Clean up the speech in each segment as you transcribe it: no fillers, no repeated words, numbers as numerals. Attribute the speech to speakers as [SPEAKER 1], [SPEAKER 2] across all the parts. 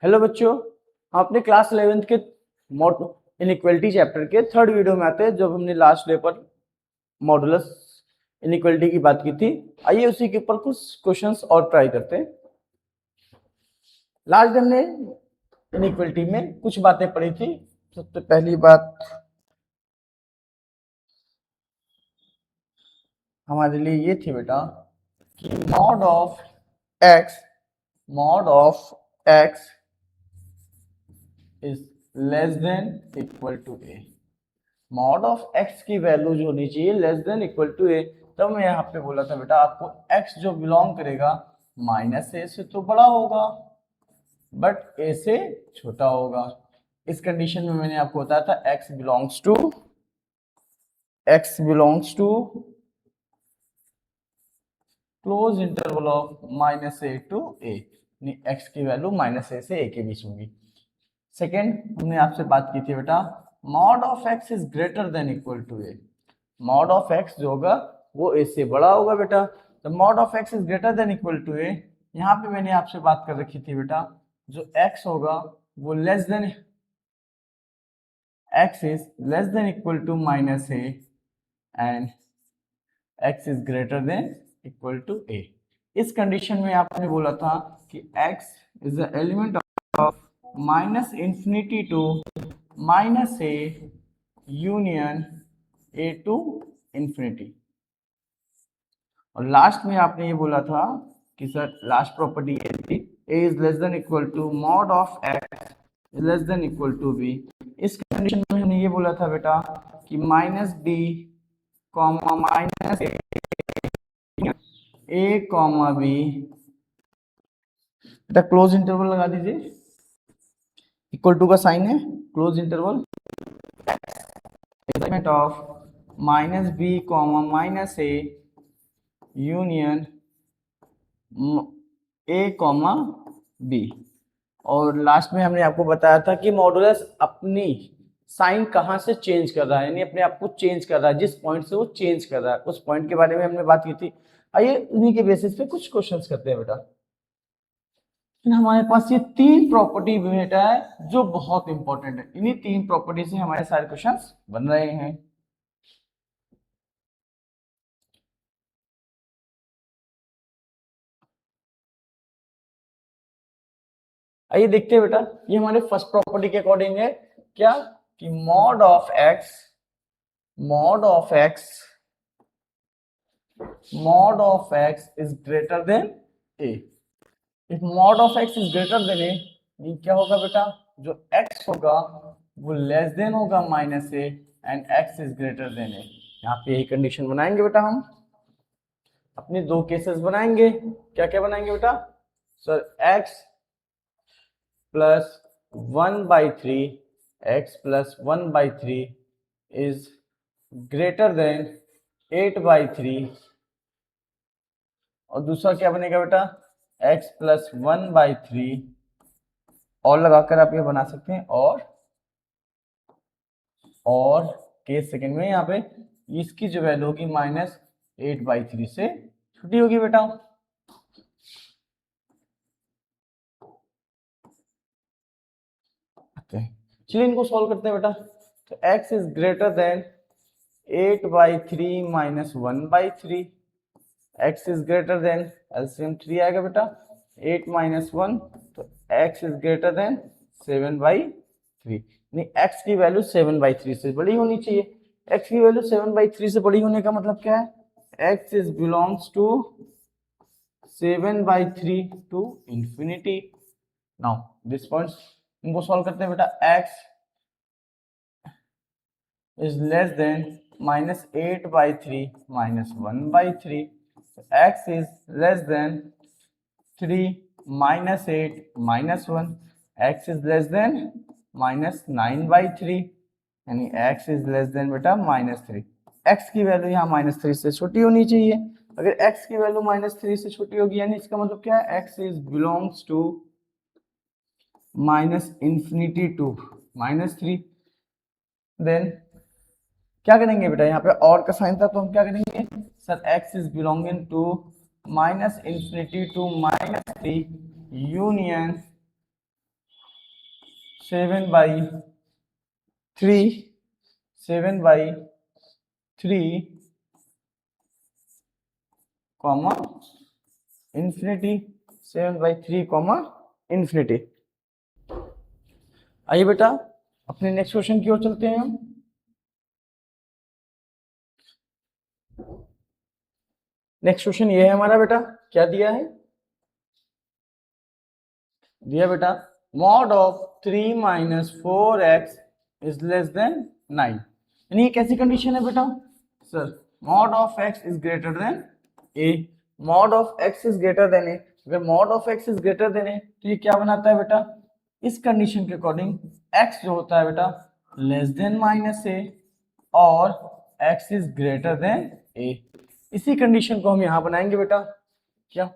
[SPEAKER 1] Hello बच्चों, हम अपने क्लास 11th के मॉड इनइक्वालिटी चैप्टर के थर्ड वीडियो में आते हैं। जब हमने लास्ट डे पर मॉडुलस इनइक्वालिटी की बात की थी, आइए उसी के ऊपर कुछ क्वेश्चंस और ट्राई करते हैं। लास्ट डे हमने इनइक्वालिटी में कुछ बातें पढ़ी थी। सबसे पहली बात हमारे लिए ये थी बेटा कि mod of x is less than equal to a. Mod of x की वैल्यू जो होनी चाहिए less than equal to a. तब मैं यहाँ पे बोला था बेटा आपको एक्स जो बिलोंग करेगा माइनस ए से तो बड़ा होगा बट ए से छोटा होगा। इस कंडीशन में मैंने आपको बताया था x belongs to close interval of minus a to a, x की वैल्यू माइनस ए से ए के बीच में होगी। सेकेंड हमने आपसे बात की थी बेटा mod of x is greater than equal to a. Mod of x जो होगा वो ए से बड़ा होगा बेटा। तो mod of x is greater than equal to a, यहाँ पे मैंने आपसे बात कर रखी थी बेटा जो एक्स होगा वो less than x is less than equal to minus a and x is greater than equal to a. इस कंडीशन में आपने बोला था कि x is the element of minus infinity to minus a union a to infinity. और last में आपने ये बोला था कि सर लास्ट प्रॉपर्टी ये थी a is less than equal to mod of x is less than equal to b। इस कंडीशन में हमने ये बोला था बेटा कि minus b comma minus a comma b, बेटा क्लोज इंटरवल लगा दीजिए, इक्वल टू का साइन है, close interval element of minus b comma minus a union a comma b. और लास्ट में हमने आपको बताया था कि मॉडुलस अपनी साइन कहाँ से चेंज कर रहा है, यानी अपने आप को चेंज कर रहा है, जिस पॉइंट से वो चेंज कर रहा है उस पॉइंट के बारे में हमने बात की थी। आइए उन्हीं के बेसिस पे कुछ क्वेश्चंस करते हैं बेटा। हमारे पास ये तीन प्रॉपर्टी बेटा है जो बहुत इंपॉर्टेंट है, इन्हीं तीन प्रॉपर्टी से हमारे सारे क्वेश्चंस बन रहे हैं। आइए देखते हैं बेटा, ये हमारे फर्स्ट प्रॉपर्टी के अकॉर्डिंग है क्या कि mod of x is greater than a. If mod of x is greater than a, क्या होगा बेटा जो x होगा वो लेस देन होगा minus a and x is greater than a. यहाँ पे यही कंडीशन बनाएंगे बेटा, हम अपने दो केसेस बनाएंगे। क्या क्या बनाएंगे बेटा sir x plus 1/3 is greater then 8/3, और दूसरा क्या बनेगा बेटा x प्लस 1/3 और लगाकर आप ये बना सकते हैं और केस सेकंड में यहाँ पे इसकी जो वैल्यू होगी -8/3 से छोटी होगी बेटा। चलिए इनको सॉल्व करते हैं बेटा। तो x is greater then 8/3 - 1/3, x is greater then LCM 3 आएगा बेटा 8 - 1, तो x इज ग्रेटर देन 7/3। नहीं, x की वैल्यू 7/3 से बड़ी होनी चाहिए। x की वैल्यू 7/3 से बड़ी होने का मतलब क्या है, x is belongs to 7/3 to infinity. Now this points इनको सॉल्व करते हैं बेटा। x is less than -8/3 - 1/3, x is less than 3 minus 8 minus 1, x is less than -9/3, यानी x is less than बेटा -3। x की वैल्यू यहाँ -3 से छोटी होनी चाहिए। अगर x की वैल्यू -3 से छोटी होगी यानी इसका मतलब क्या है, x is belongs to -infinity to -3। Then क्या करेंगे बेटा, यहाँ पे और का साइन था तो हम क्या करेंगे sir, x is belonging to -infinity to -3 union 7/3 7/3 comma infinity 7/3 comma infinity. आइए बेटा अपने नेक्स्ट क्वेश्चन की ओर चलते हैं हम। नेक्स्ट क्वेश्चन ये है हमारा बेटा, क्या दिया है? दिया बेटा mod of 3 - 4x is less then 9। यानी ये कैसी कंडीशन है बेटा? Sir mod of x is greater then a, mod of x is greater then a। अगर mod of x is greater then a तो ये क्या बनाता है बेटा? इस कंडीशन के अकॉर्डिंग x जो होता है बेटा लेस देन -a और x is greater then a। इसी कंडीशन को हम यहां बनाएंगे बेटा, क्या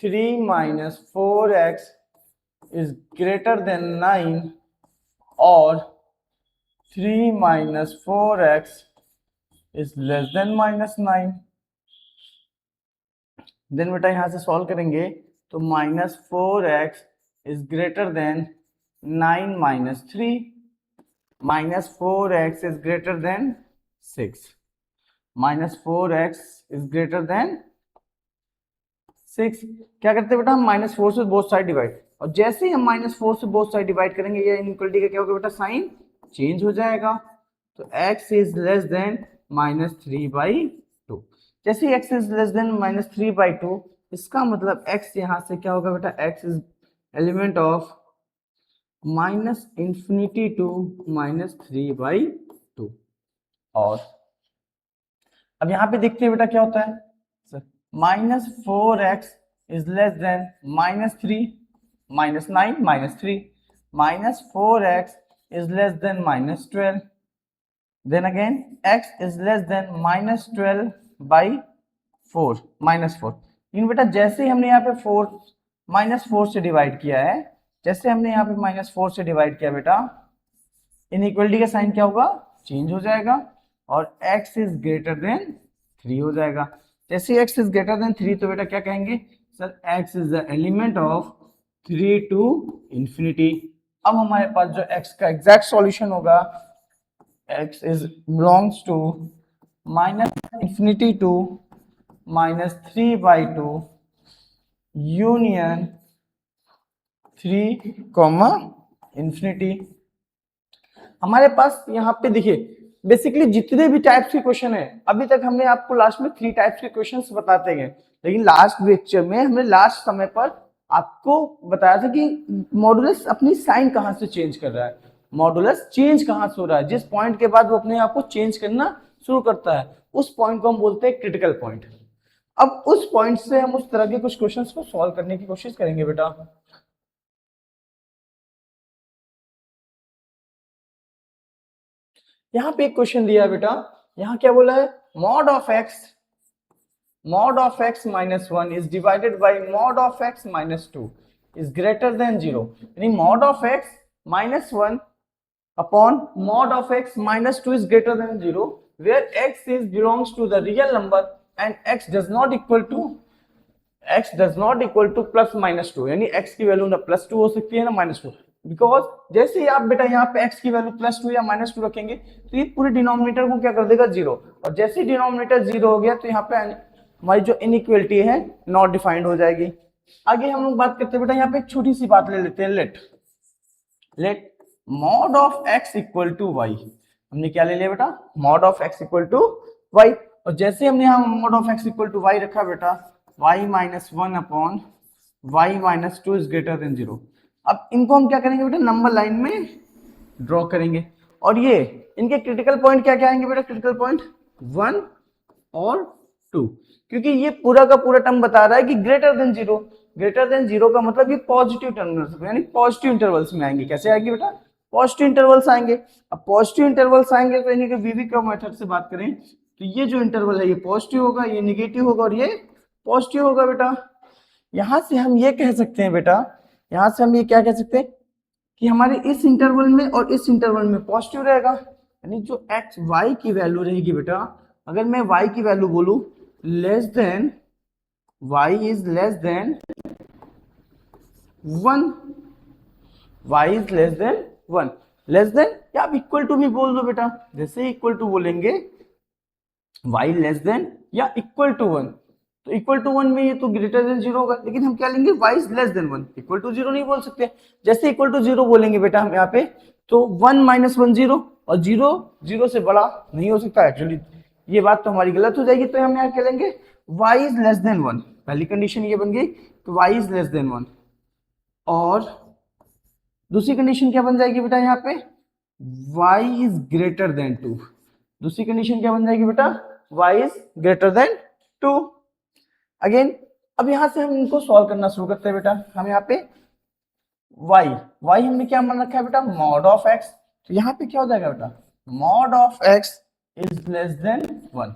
[SPEAKER 1] 3 - 4x इज ग्रेटर देन 9 और 3 - 4x is less then -9। Then बेटा यहां से सॉल्व करेंगे तो -4x is greater then 9 - 3, -4x is greater then 6, -4x is greater then 6। क्या करते हैं बेटा हम -4 से बोथ साइड डिवाइड, और जैसे ही हम -4 से बोथ साइड डिवाइड करेंगे ये इनइक्वालिटी का क्या होगा बेटा? साइन चेंज हो जाएगा। तो x इज लेस देन -3/2। जैसे ही x इज लेस देन -3/2 इसका मतलब x यहां से क्या होगा बेटा? x is element of -∞ to -3/2। और अब यहां पे देखते हैं बेटा क्या होता है। -4x is less then -3 -9 -3, -4x is less than -12, then again x is less than -12/4 -4। इन बेटा जैसे ही हमने यहाँ पे 4 -4 से डिवाइड किया है, जैसे हमने यहाँ पे -4 से डिवाइड किया बेटा, इनइक्वालिटी का साइन क्या होगा? चेंज हो जाएगा और x इज ग्रेटर देन 3 हो जाएगा। जैसे x इज ग्रेटर देन 3 तो बेटा क्या कहेंगे? Sir x is the element of 3 to infinity। अब हमारे पास जो x का एग्जैक्ट सॉल्यूशन होगा, x is belongs to -∞ to -3/2 union 3, infinity. हमारे पास यहाँ पे देखिए बेसिकली जितने भी टाइप्स के क्वेश्चन है, अभी तक हमने आपको लास्ट में 3 टाइप्स के क्वेश्चंस बताते गए, लेकिन लास्ट लेक्चर में हमने लास्ट समय पर आपको बताया था कि मॉडुलस अपनी साइन कहां से चेंज कर रहा है, मॉडुलस चेंज कहां से हो रहा है। जिस पॉइंट के बाद वो अपने आप को चेंज करना शुरू करता है उस पॉइंट को हम बोलते हैं क्रिटिकल पॉइंट। अब उस पॉइंट से हम उस तरह के कुछ क्वेश्चंस को सॉल्व करने की कोशिश करेंगे बेटा। यहां पे एक क्वेश्चन दिया है बेटा, यहां क्या बोला है? Mod of x -1 is divided by mod of x -2 is greater than 0। यानी mod of x -1 upon mod of x -2 is greater than 0 where x is belongs to the real number and x does not equal to +-2। यानी x की value ना +2 हो सकती है ना -2, because जैसे ही आप बेटा यहाँ पे x की वैल्यू +2 या -2 रखेंगे तो ये पूरे डिनोमिनेटर को क्या कर देगा? 0। और जैसे ही डिनोमिनेटर 0 हो गया तो यहाँ पे हमारी जो इनइक्वालिटी है नॉट डिफाइंड हो जाएगी। आगे हम लोग बात करते हैं बेटा, यहाँ पे एक छोटी सी बात ले लेते हैं, let mod of x equal to y. हमने क्या ले लिया बेटा? Mod of x equal to y. और जैसे हमने यहाँ mod of x equal to y रखा बेटा, y -1 upon y -2 is greater than 0। अब इनको हम क्या करेंगे बेटा? नंबर लाइन में ड्रॉ करेंगे और ये इनके क्रिटिकल पॉइंट क्या क्या आएंगे बेटा? क्रिटिकल पॉइंट 1 और 2, क्योंकि ये पूरा का पूरा टर्म बता रहा है कि ग्रेटर देन 0। ग्रेटर देन 0 का मतलब ये पॉजिटिव टर्मिनल्स यानी पॉजिटिव इंटरवल्स में आएंगे। कैसे आएंगे बेटा? पॉजिटिव इंटरवल्स आएंगे। अब पॉजिटिव इंटरवल्स आएंगे तो यानी कि वीवी कर्व मेथड से बात करें तो ये जो इंटरवल है ये पॉजिटिव होगा, ये निगेटिव होगा और ये पॉजिटिव होगा बेटा। यहां से हम ये कह सकते हैं बेटा, यहां से हम ये क्या कह सकते हैं कि हमारे इस इंटरवल में और इस इंटरवल में पॉजिटिव रहेगा। यानी जो एक्स वाई की वैल्यू रहेगी बेटा, अगर मैं वाई की वैल्यू बोलूं less than y is less than 1, y is less than 1, less than या आप इक्वल टू भी बोल दो बेटा, जैसे इक्वल टू बोलेंगे y लेस देन या इक्वल टू 1, तो इक्वल टू 1 में ये तो ग्रेटर देन 0 होगा, लेकिन हम क्या लेंगे y is less than 1, equal to 0 नहीं बोल सकते। जैसे इक्वल टू 0 बोलेंगे बेटा हम यहाँ पे, तो 1 माइनस 1 0, और 0 0 से बड़ा नहीं हो सकता एक्चुअली, ये बात तो हमारी गलत हो जाएगी। तो हम यहाँ क्या लेंगे, y इज लेस देन 1, पहली कंडीशन ये बन गई, तो y इज लेस देन 1। और दूसरी कंडीशन क्या बन जाएगी बेटा यहाँ पे, y इज ग्रेटर देन 2, दूसरी कंडीशन क्या बन जाएगी बेटा, y is greater than 2। Again अब यहां से हम इनको सॉल्व करना शुरू करते हैं बेटा। हम यहाँ पे y हमने क्या मान रखा है बेटा, मॉड ऑफ x, तो यहाँ पे क्या हो जाएगा बेटा, mod of x is less than 1,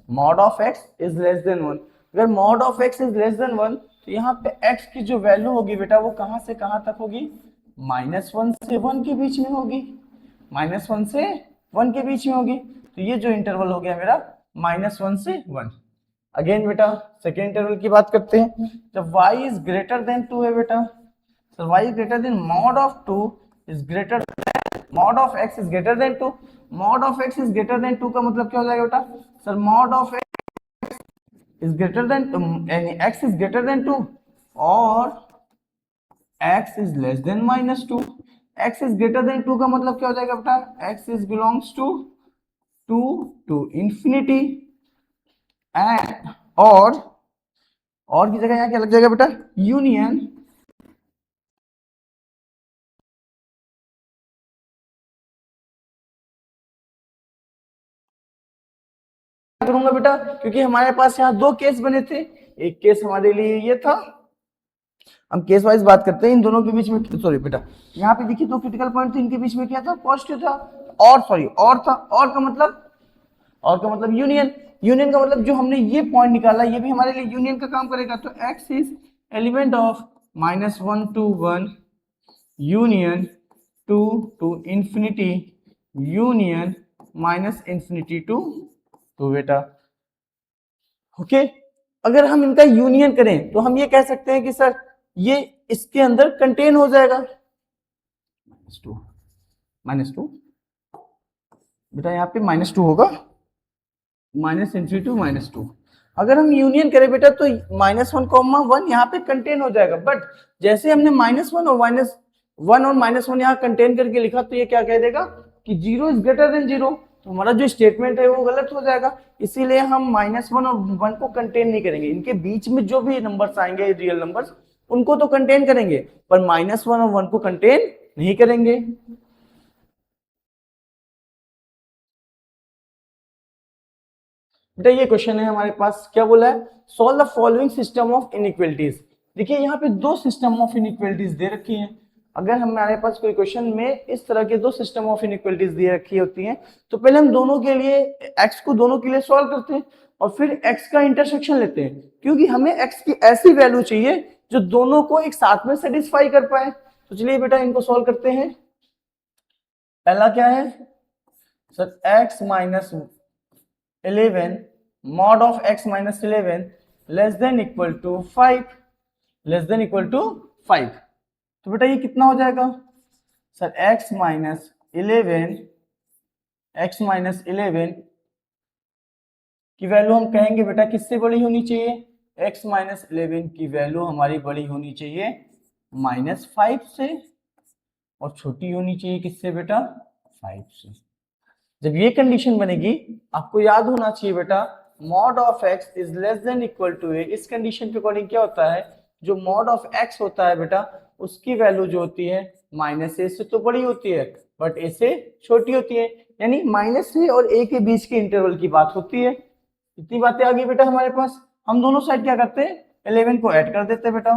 [SPEAKER 1] mod of x is less than 1। अगर mod of x is less than 1, तो यहाँ पे x की जो वैल्यू होगी बेटा वो कहां से कहां तक होगी, -1 से 1 के बीच में होगी, -1 से 1 के बीच में होगी। तो ये जो इंटरवल हो गया मेरा -1 से 1। अगेन बेटा सेकेंड इंटरवल की बात करते हैं, जब y इज ग्रेटर देन 2 है बेटा, sir y is greater than mod of 2 is greater than mod of x is greater than 2, mod of x is greater than 2 का मतलब क्या हो जाएगा बेटा, sir mod of x is greater than यानी x is greater than 2 और x is less than -2, x is greater than 2 का मतलब क्या हो जाएगा बेटा, x is belongs to infinity and और की जगह यहाँ क्या लग जाएगा बेटा, यूनियन करूंगा बेटा, क्योंकि हमारे पास यहाँ दो केस बने थे, एक केस हमारे लिए ये था, हम केस वाइज बात करते हैं। इन दोनों के बीच में, सॉरी बेटा यहाँ पे देखिए दो क्रिटिकल पॉइंट थे, इनके बीच में क्या था, पॉजिटिव था, और सॉरी और था, और का मतलब यूनियन, यूनियन का मतलब जो हमने ये पॉइंट निकाला ये भी हमारे लिए यूनियन का काम करेगा। तो x is element of -1 to 1 union 2 to infinity union -infinity to 2 बेटा। ओके अगर हम इनका यूनियन करें तो हम ये कह सकते हैं कि सर ये इसके अंदर कंटेन हो जाएगा, -2 बेटा यहाँ पे -2 होगा, -इंफिनिटी टू -2। अगर हम यूनियन करें बेटा तो -1, 1 यहाँ पे कंटेन हो जाएगा, बट जैसे हमने -1 और -1 यहाँ कंटेन करके लिखा तो ये क्या कह देगा कि 0 इज ग्रेटर देन 0, तो हमारा जो स्टेटमेंट है वो गलत हो जाएगा। इसीलिए हम -1 और 1 को कंटेन नहीं करेंगे, इनके बीच में जो भी नंबर्स आएंगे रियल नंबर्स उनको तो कंटेन करेंगे, पर -1 और 1 को कंटेन नहीं करेंगे। बेटा ये क्वेश्चन है हमारे पास, क्या बोला है, solve the following system of inequalities. देखिए यहाँ पे दो सिस्टम ऑफ इनइक्वालिटीज दे रखी हैं। अगर हमारे पास कोई क्वेश्चन में इस तरह के दो सिस्टम ऑफ इनइक्वालिटीज दे रखी होती हैं तो पहले हम दोनों के लिए x को दोनों के लिए सॉल्व करते हैं और फिर x का इंटरसेक्शन लेते हैं, क्योंकि हमें x की ऐसी वैल्यू चाहिए जो दोनों को एक साथ में सेटिस्फाई कर पाए। तो चलिए बेटा इनको सॉल्व करते हैं। पहला क्या है sir, x minus 11 mod of x minus 11 less than equal to 5, less than equal to 5। तो बेटा ये कितना हो जाएगा सर, x minus 11 की वैल्यू हम कहेंगे बेटा किससे बड़ी होनी चाहिए, x minus 11 की वैल्यू हमारी बड़ी होनी चाहिए -5 से और छोटी होनी चाहिए किससे बेटा, 5 से। जब ये कंडीशन बनेगी आपको याद होना चाहिए बेटा mod of x is less than equal to a। इस कंडीशन के अकॉर्डिंग क्या होता है, जो मॉड ऑफ x होता है बेटा उसकी वैल्यू जो होती है -a से तो बड़ी होती है बट a से छोटी होती है, यानी -a और a के बीच के इंटरवल की बात होती है। इतनी बातें आ गई बेटा हमारे पास। हम दोनों साइड क्या करते हैं, 11 को ऐड कर देते हैं बेटा,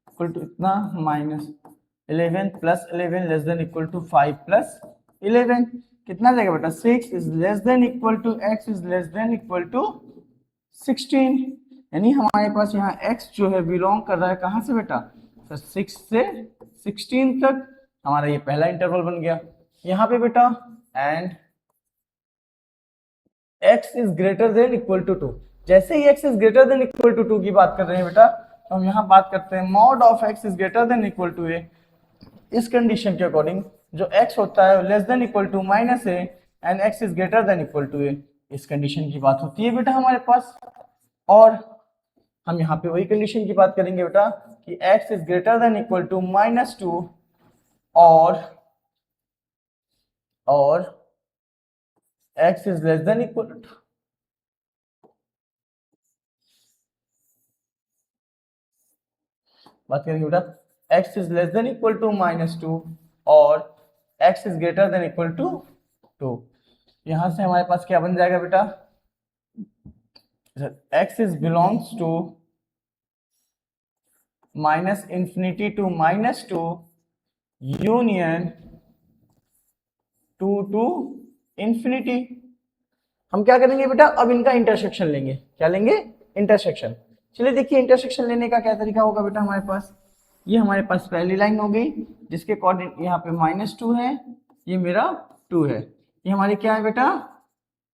[SPEAKER 1] इक्वल टू इतना -11 + 11 लेस देन इक्वल टू 5 + 11 कितना जाएगा बेटा, 6 is less than equal to x is less than equal to 16। यानी हमारे पास यहाँ x जो है बिलोंग कर रहा है कहाँ से बेटा, तो 6 से 16 तक। हमारा ये पहला इंटरवल बन गया यहाँ पे बेटा, and x is greater than equal to 2। जैसे ही x is greater than equal to 2 की बात कर रहे हैं बेटा, तो हम यहाँ बात करते हैं mod of x is greater than equal to a। इस कंडीशन के अकॉर्डिंग जो x होता है less than equal to minus a and x is greater than equal to a, इस कंडीशन की बात होती है बेटा हमारे पास। और हम यहाँ पे वही कंडीशन की बात करेंगे बेटा कि x is greater than equal to -2 और x is less than equal to, बात करेंगे बेटा x is less than equal to -2 और x is greater than equal to 2। यहां से हमारे पास क्या बन जाएगा बेटा, x is belongs to -∞ to -2 union 2 to infinity. हम क्या करेंगे बेटा, अब इनका इंटरसेक्शन लेंगे। क्या लेंगे? इंटरसेक्शन। चलिए देखिए इंटरसेक्शन लेने का क्या तरीका होगा बेटा हमारे पास। ये हमारे पास पहली लाइन हो गई जिसके कोऑर्डिनेट यहाँ पे -2 है, ये मेरा 2 है, ये हमारे क्या है बेटा,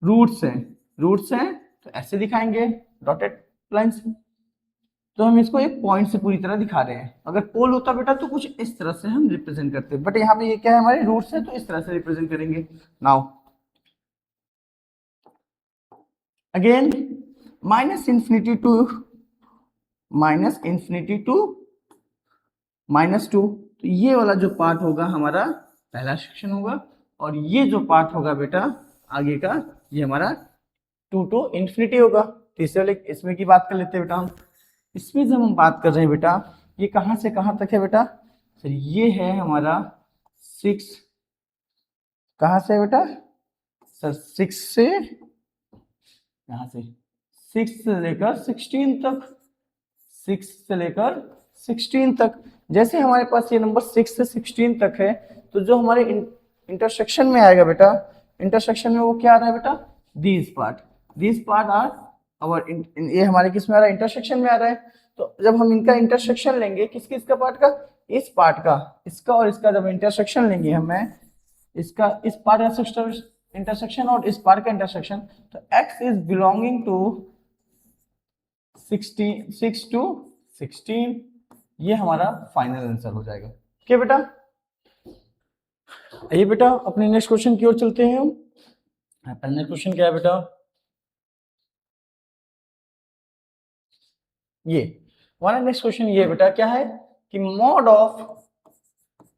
[SPEAKER 1] रूट्स हैं। रूट्स हैं तो ऐसे दिखाएंगे डॉटेड लाइंस। तो हम इसको एक पॉइंट से पूरी तरह दिखा रहे हैं। अगर पोल होता बेटा तो कुछ इस तरह से हम रिप्रेजेंट करते हैं, बट यहाँ पे ये क्या है, हमारे रूट्स है तो इस तरह से रिप्रेजेंट करेंगे। नाउ अगेन -∞ टू -2, तो ये वाला जो पार्ट होगा हमारा पहला सेक्शन होगा, और ये जो पार्ट होगा बेटा आगे का ये हमारा 2 टू इंफिनिटी होगा। तीसरे वाले इसमें की बात कर लेते हैं बेटा हम। इसमें जब हम बात कर रहे हैं बेटा, ये कहाँ से कहाँ तक है बेटा, सर ये है हमारा 6, कहाँ से है बेटा सर 6 से, यहाँ से 6 से लेकर 16 तक, 6 से लेकर 16 तक। जैसे हमारे पास ये नंबर 6 से 16 तक है, तो जो हमारे इंटरसेक्शन में आएगा बेटा, इंटरसेक्शन में वो क्या आ रहा है बेटा, दीज पार्ट आर और ये हमारे किस में आ रहा है, इंटरसेक्शन में आ रहा है। तो जब हम इनका इंटरसेक्शन लेंगे, किसका पार्ट का, इस पार्ट का, इसका और इसका जब इंटरसेक्शन लेंगे हमें, इसका इस पार्ट का इंटरसेक्शन और इस पार्ट का इंटरसेक्शन, तो x is belonging to 6 to 16, ये हमारा फाइनल आंसर हो जाएगा। क्या बेटा, आइए बेटा अपने नेक्स्ट क्वेश्चन की ओर चलते हैं हम। नेक्स्ट क्वेश्चन क्या है बेटा, ये हमारा नेक्स्ट क्वेश्चन ये बेटा क्या है कि mod of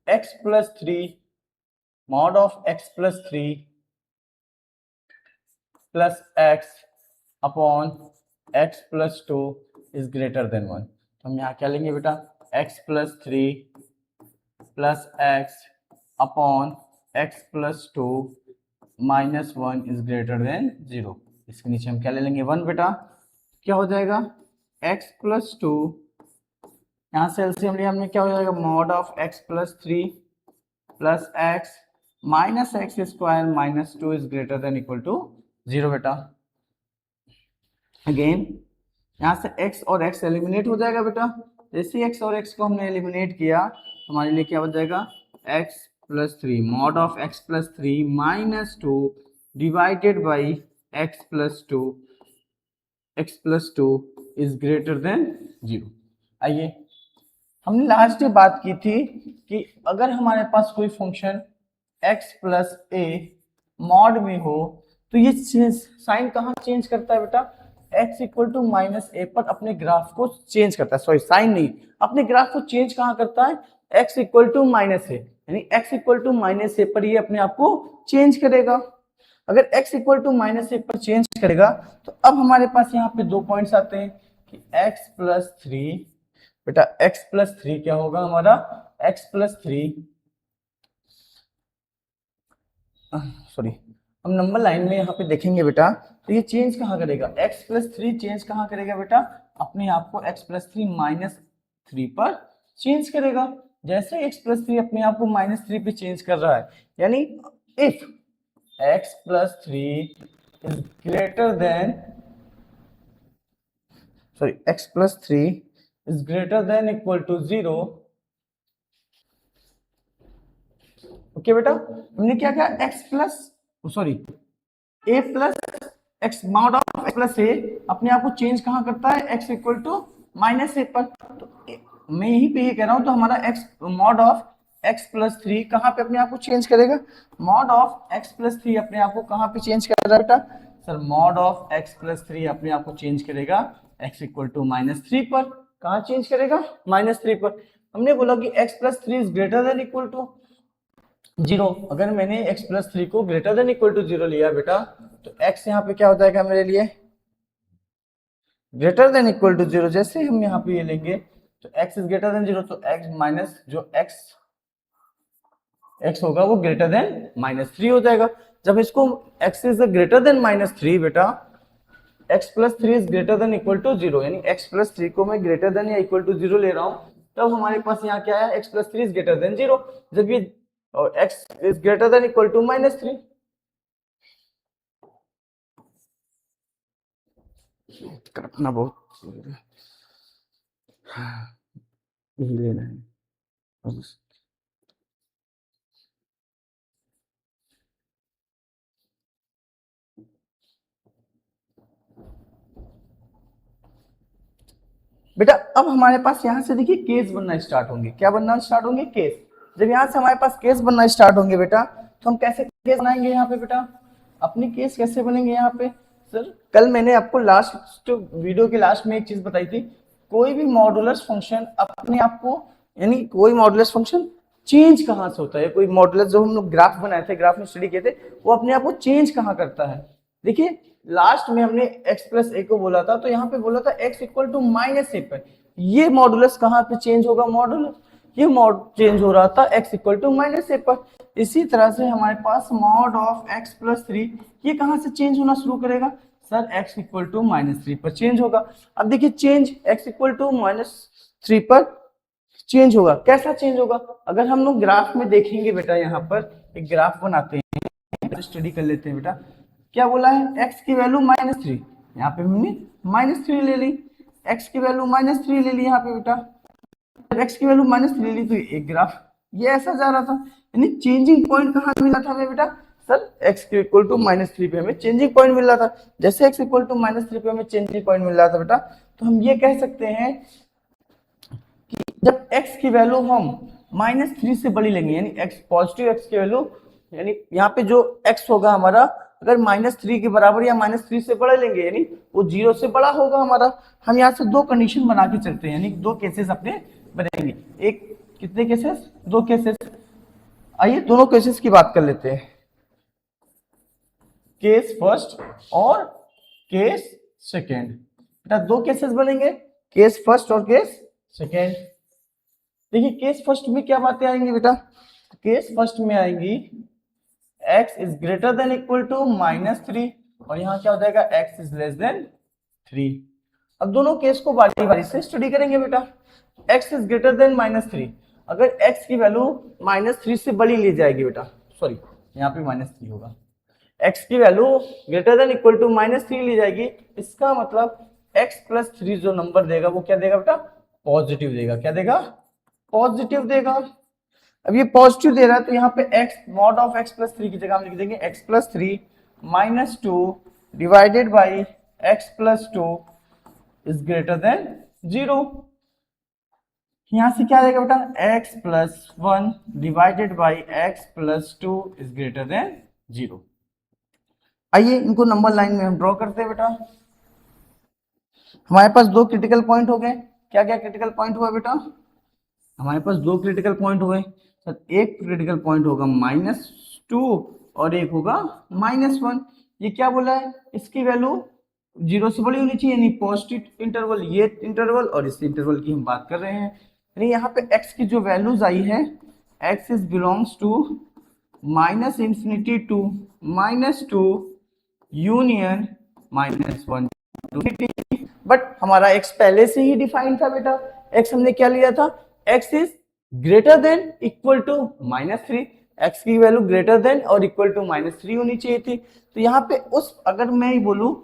[SPEAKER 1] x plus 3 plus x upon x plus 2 is greater then 1। तो हम यहाँ क्या लेंगे बेटा, x plus 3 plus x upon x plus 2 minus 1 is greater than 0। इसके नीचे हम क्या ले लेंगे, 1 बेटा। क्या हो जाएगा, x प्लस 2, यहाँ से एलसीएम लिया हमने, क्या हो जाएगा, mod of x plus 3 plus x minus x square minus 2 is greater than equal to 0 बेटा। अगेन यहाँ से x और x एलिमिनेट हो जाएगा बेटा। जैसे x और x को हमने एलिमिनेट किया, हमारे लिए क्या हो जाएगा, x plus 3 mod of x plus 3 minus 2 divided by x plus 2 is greater than 0। आइए, हमने लास्ट डे बात की थी कि अगर हमारे पास कोई function x plus A mod में हो तो ये साइन कहाँ चेंज करता है बेटा, x equal to minus a पर अपने ग्राफ को चेंज करता है। सॉरी साइन नहीं, अपने ग्राफ को चेंज कहाँ करता है, x इक्वल टू माइनस ए, यानी x equal to minus a पर ये अपने आप को चेंज करेगा। अगर x equal to minus a पर चेंज करेगा तो अब हमारे पास यहाँ पे 2 पॉइंट्स आते हैं कि x प्लस 3 बेटा, x प्लस 3 क्या होगा हमारा, x प्लस 3, सॉरी हम नंबर लाइन में यहाँ पे देखेंगे बेटा, तो ये चेंज कहाँ करेगा, x प्लस 3 चेंज कहाँ करेगा बेटा, अपने आप को x प्लस 3 माइनस 3 पर चेंज करेगा। जैसे x प्लस 3 अपने आप को माइनस 3 पे चेंज कर रहा है, यानी if x plus 3 is greater than, sorry x plus 3 is greater than equal to 0। Okay बेटा, हमने क्या किया, x plus sorry a plus x mod of x plus a अपने आप को चेंज कहाँ करता है, x equal to minus a पर। तो मैं यहीं पे ये कह रहा हूँ, तो हमारा x mod of x plus three कहाँ पे अपने आप को चेंज करेगा, mod of x plus three अपने आप को कहाँ पे चेंज कर रहा है बेटा, sir mod of x plus three अपने आप को चेंज करेगा x equal to minus three पर। कहाँ चेंज करेगा, माइनस थ्री पर। हमने बोला कि x plus three is greater than equal to zero. अगर मैंने x प्लस थ्री को greater than equal to zero लिया बेटा, तो x यहाँ पे क्या हो जाएगा मेरे लिए, greater than equal to zero. जैसे हम यहाँ पे ये लेंगे तो x is greater than zero, तो x माइनस जो x होगा वो ग्रेटर देन माइनस थ्री हो जाएगा। जब इसको x is greater than minus three बेटा, x plus three is greater than equal to zero, यानी x प्लस थ्री को मैं ग्रेटर देन या इक्वल टू जीरो ले रहा हूँ, तब हमारे पास यहाँ क्या है, x plus three is greater than zero. जब ये और x is greater than equal to minus three. कल्पना बहुत यही लेना है। बेटा अब हमारे पास यहाँ से देखिए केस बनना स्टार्ट होंगे। क्या बनना स्टार्ट होंगे, केस। जब यहाँ से हमारे पास केस बनना स्टार्ट होंगे बेटा, तो हम कैसे केस बनाएंगे यहाँ पे बेटा, अपनी केस कैसे बनेंगे यहाँ पे। सर कल मैंने आपको लास्ट वीडियो के लास्ट में एक चीज बताई थी, कोई भी मॉडुलस फंक्शन अपने आप को, यानी कोई मॉडुलस फंक्शन चेंज कहाँ से होता है, कोई मॉडुलस जो हम लोग ग्राफ बनाए थे, ग्राफ में स्टडी किए थे, वो अपने आप को चेंज कहाँ करता है। देखिए लास्ट में हमने x प्लस ए को बोला था, तो यहाँ पे बोला था x equal to minus a पर। ये मॉडुलस कहाँ पे चेंज होगा, मॉडुलस ये मॉड चेंज हो रहा था x equal to minus a पर। इसी तरह से हमारे पास mod of x plus three, ये कहाँ से चेंज होना शुरू करेगा, sir x equal to minus three पर चेंज होगा। अब देखिए change x equal to minus three पर चेंज होगा, कैसा चेंज होगा, अगर हम लोग ग्राफ में देखेंगे बेटा, यहाँ पर एक ग्राफ बनाते हैं, स्टडी कर लेते हैं बेटा। क्या बोला है, x की वैल्यू माइनस थ्री, यहाँ पे हमने माइनस थ्री ले ली, x की वैल्यू माइनस थ्री ले ली यहाँ पे बेटा। जब x की वैल्यू माइनस थ्री ली तो एक ग्राफ ये ऐसा जा रहा था, यानी चेंजिंग पॉइंट कहाँ मिला था हमें बेटा, सर x के इक्वल टू माइनस थ्री पे हमें चेंजिंग पॉइंट मिल रहा था। जैसे x equal to minus three पे हमें चेंजिंग पॉइंट मिल रहा था बेटा, तो हम ये कह सकते हैं कि जब x की वैल्यू हम माइनस थ्री से बड़ी लेंगे, यानी x पॉजिटिव x की वैल्यू, यानी यहाँ पे जो x होगा हमारा अगर माइनस थ्री के बराबर या माइनस थ्री से बड़ा लेंगे, यानी वो जीरो से बड़ा होगा हमारा। हम यहाँ से दो कंडीशन बना के चलते हैं, यानी दो केसेस अपने बनेंगे। एक कितने केसेस, दो केसेस। आइए दोनों केसेस की बात कर लेते हैं, केस फर्स्ट और केस सेकेंड। बेटा दो केसेस बनेंगे, केस फर्स्ट और केस सेकेंड। देखिए केस फर्स्ट में क्या बातें आएंगी बेटा, केस फर्स्ट में आएंगी x is greater than equal to minus three, और यहाँ क्या हो जाएगा x is less than three. अब दोनों केस को बारी बारी से स्टडी करेंगे बेटा। x is greater than minus three, अगर x की वैल्यू माइनस थ्री से बड़ी ली जाएगी बेटा, सॉरी यहाँ पे माइनस थ्री होगा, x की value greater than equal to minus three ली जाएगी, इसका मतलब x प्लस थ्री जो नंबर देगा वो क्या देगा बेटा, पॉजिटिव देगा। क्या देगा, पॉजिटिव देगा। अब ये पॉजिटिव दे रहा है तो यहाँ पे x mod of x plus three की जगह हम लिख देंगे x plus three minus two divided by x plus two is greater than zero. यहाँ से क्या आएगा बेटा, x plus one divided by x plus two is greater than zero. आइए इनको नंबर लाइन में हम ड्रॉ करते हैं बेटा। हमारे पास दो क्रिटिकल पॉइंट हो गए। क्या क्या क्रिटिकल पॉइंट हुआ बेटा, हमारे पास दो क्रिटिकल पॉइंट हुए। एक क्रिटिकल पॉइंट होगा माइनस टू और एक होगा माइनस वन। ये क्या बोला है, इसकी वैल्यू जीरो से बड़ी होनी चाहिए, यानी पॉजिटिव इंटरवल, ये इंटरवल और इस इंटरवल की हम बात कर रहे हैं। यानी यहाँ पे x की जो वैल्यूज आई है, x is belongs to minus infinity to minus two union minus one to infinity. But हमारा x पहले से ही डिफाइन था बेटा, x हमने क्या लिया था, x is greater than equal to minus three, x की वैल्यू ग्रेटर देन और इक्वल टू माइनस थ्री होनी चाहिए थी। तो यहाँ पे उस, अगर मैं ही बोलूं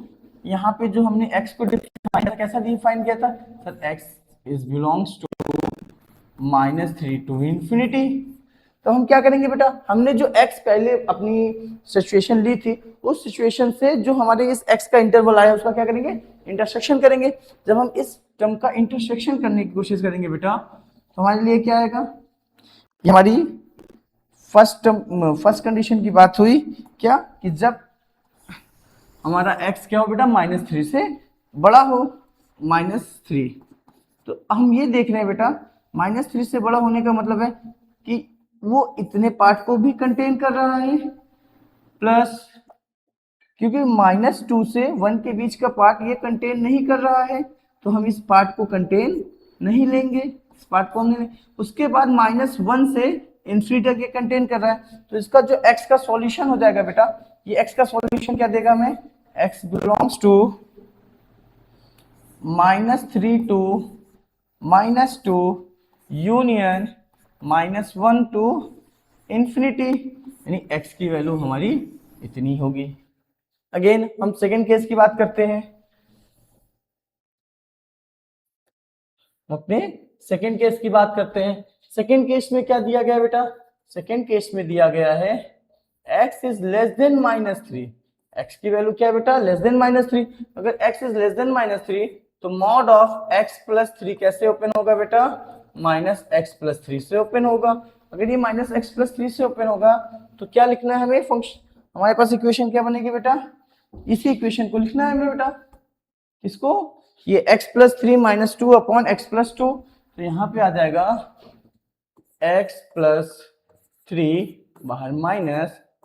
[SPEAKER 1] यहाँ पे जो हमने x को डिफाइन कैसा डिफाइन किया था, sir x is belongs to minus three to infinity. तो हम क्या करेंगे बेटा, हमने जो x पहले अपनी सिचुएशन ली थी, उस सिचुएशन से जो हमारे इस x का इंटरवल आया उसका क्या करेंगे, इंटरसेक्शन करेंगे। जब हम इस टर्म का इंटरसेक्शन करने की कोशिश करेंगे बेटा, तो हमारे लिए क्या आएगा, ये हमारी फर्स्ट कंडीशन की बात हुई क्या, कि जब हमारा x क्या हो बेटा, -3 से बड़ा हो, -3। तो हम ये देख रहे हैं बेटा, -3 से बड़ा होने का मतलब है कि वो इतने पार्ट को भी कंटेन कर रहा है, प्लस क्योंकि -2 से 1 के बीच का पार्ट ये कंटेन नहीं कर रहा है, तो हम इस पार्ट को कंटेन नहीं लेंगे, इस पार्ट को हम नहीं लेंगे। उसके बाद -1 से इन्फिनिटी तक ये कंटेन कर रहा है, तो इसका जो x का सॉल्यूशन हो जाएगा बेटा, ये x का सॉल्यूशन क्या देगा हमें, x belongs to -3 to -2 union -1 to infinity, यानी x की वैल्यू हमारी इतनी होगी। अगेन हम सेकेंड केस की बात करते हैं, अपने सेकेंड केस की बात करते हैं। सेकेंड केस में क्या दिया गया बेटा, सेकेंड केस में दिया गया है x is less then -3, x की वैल्यू क्या है बेटा, लेस देन -3। अगर x इज लेस देन -3 तो मॉड ऑफ x प्लस 3 कैसे ओपन होगा बेटा, -x+3 से ओपन होगा। अगर ये -x+3 से ओपन होगा तो क्या लिखना है हमें, फंक्शन, हमारे पास इक्वेशन क्या बनेगी बेटा, इसी इक्वेशन को लिखना है हमें बेटा, इसको, ये x+3 -2 अपॉन x+2, तो यहाँ पे आ जाएगा x+3 बाहर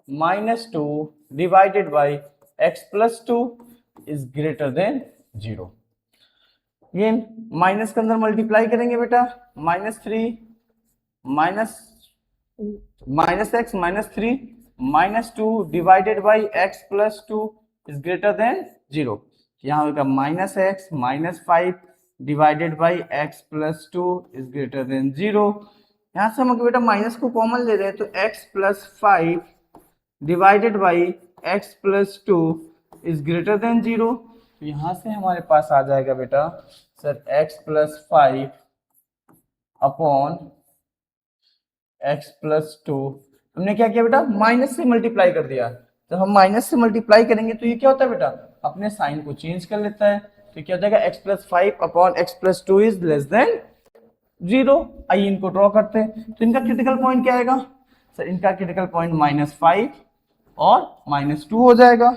[SPEAKER 1] -2 divided by x+2 is greater than 0। ये माइनस के अंदर मल्टीप्लाई करेंगे बेटा, -3 -x -3 -2 divided by x+2 is greater than 0। यहाँ होगा -x -5 divided by x+2 is greater than 0। यहाँ से हम बेटा माइनस को कॉमन ले रहे हैं, तो x+5 divided by x+2 is greater than 0। तो यहाँ से हमारे पास आ जाएगा बेटा सर x+5 अपॉन x+2, हमने क्या किया बेटा, माइनस से मल्टीप्लाई कर दिया। जब हम माइनस से मल्टीप्लाई करेंगे तो ये क्या होता है बेटा, अपने साइन को चेंज कर लेता है, तो क्या हो जाएगा x+5 upon x+2 is less than 0। आइए इनको ड्रॉ करते हैं, तो इनका क्रिटिकल पॉइंट क्या आएगा सर, इनका क्रिटिकल पॉइंट -5 और -2 हो जाएगा।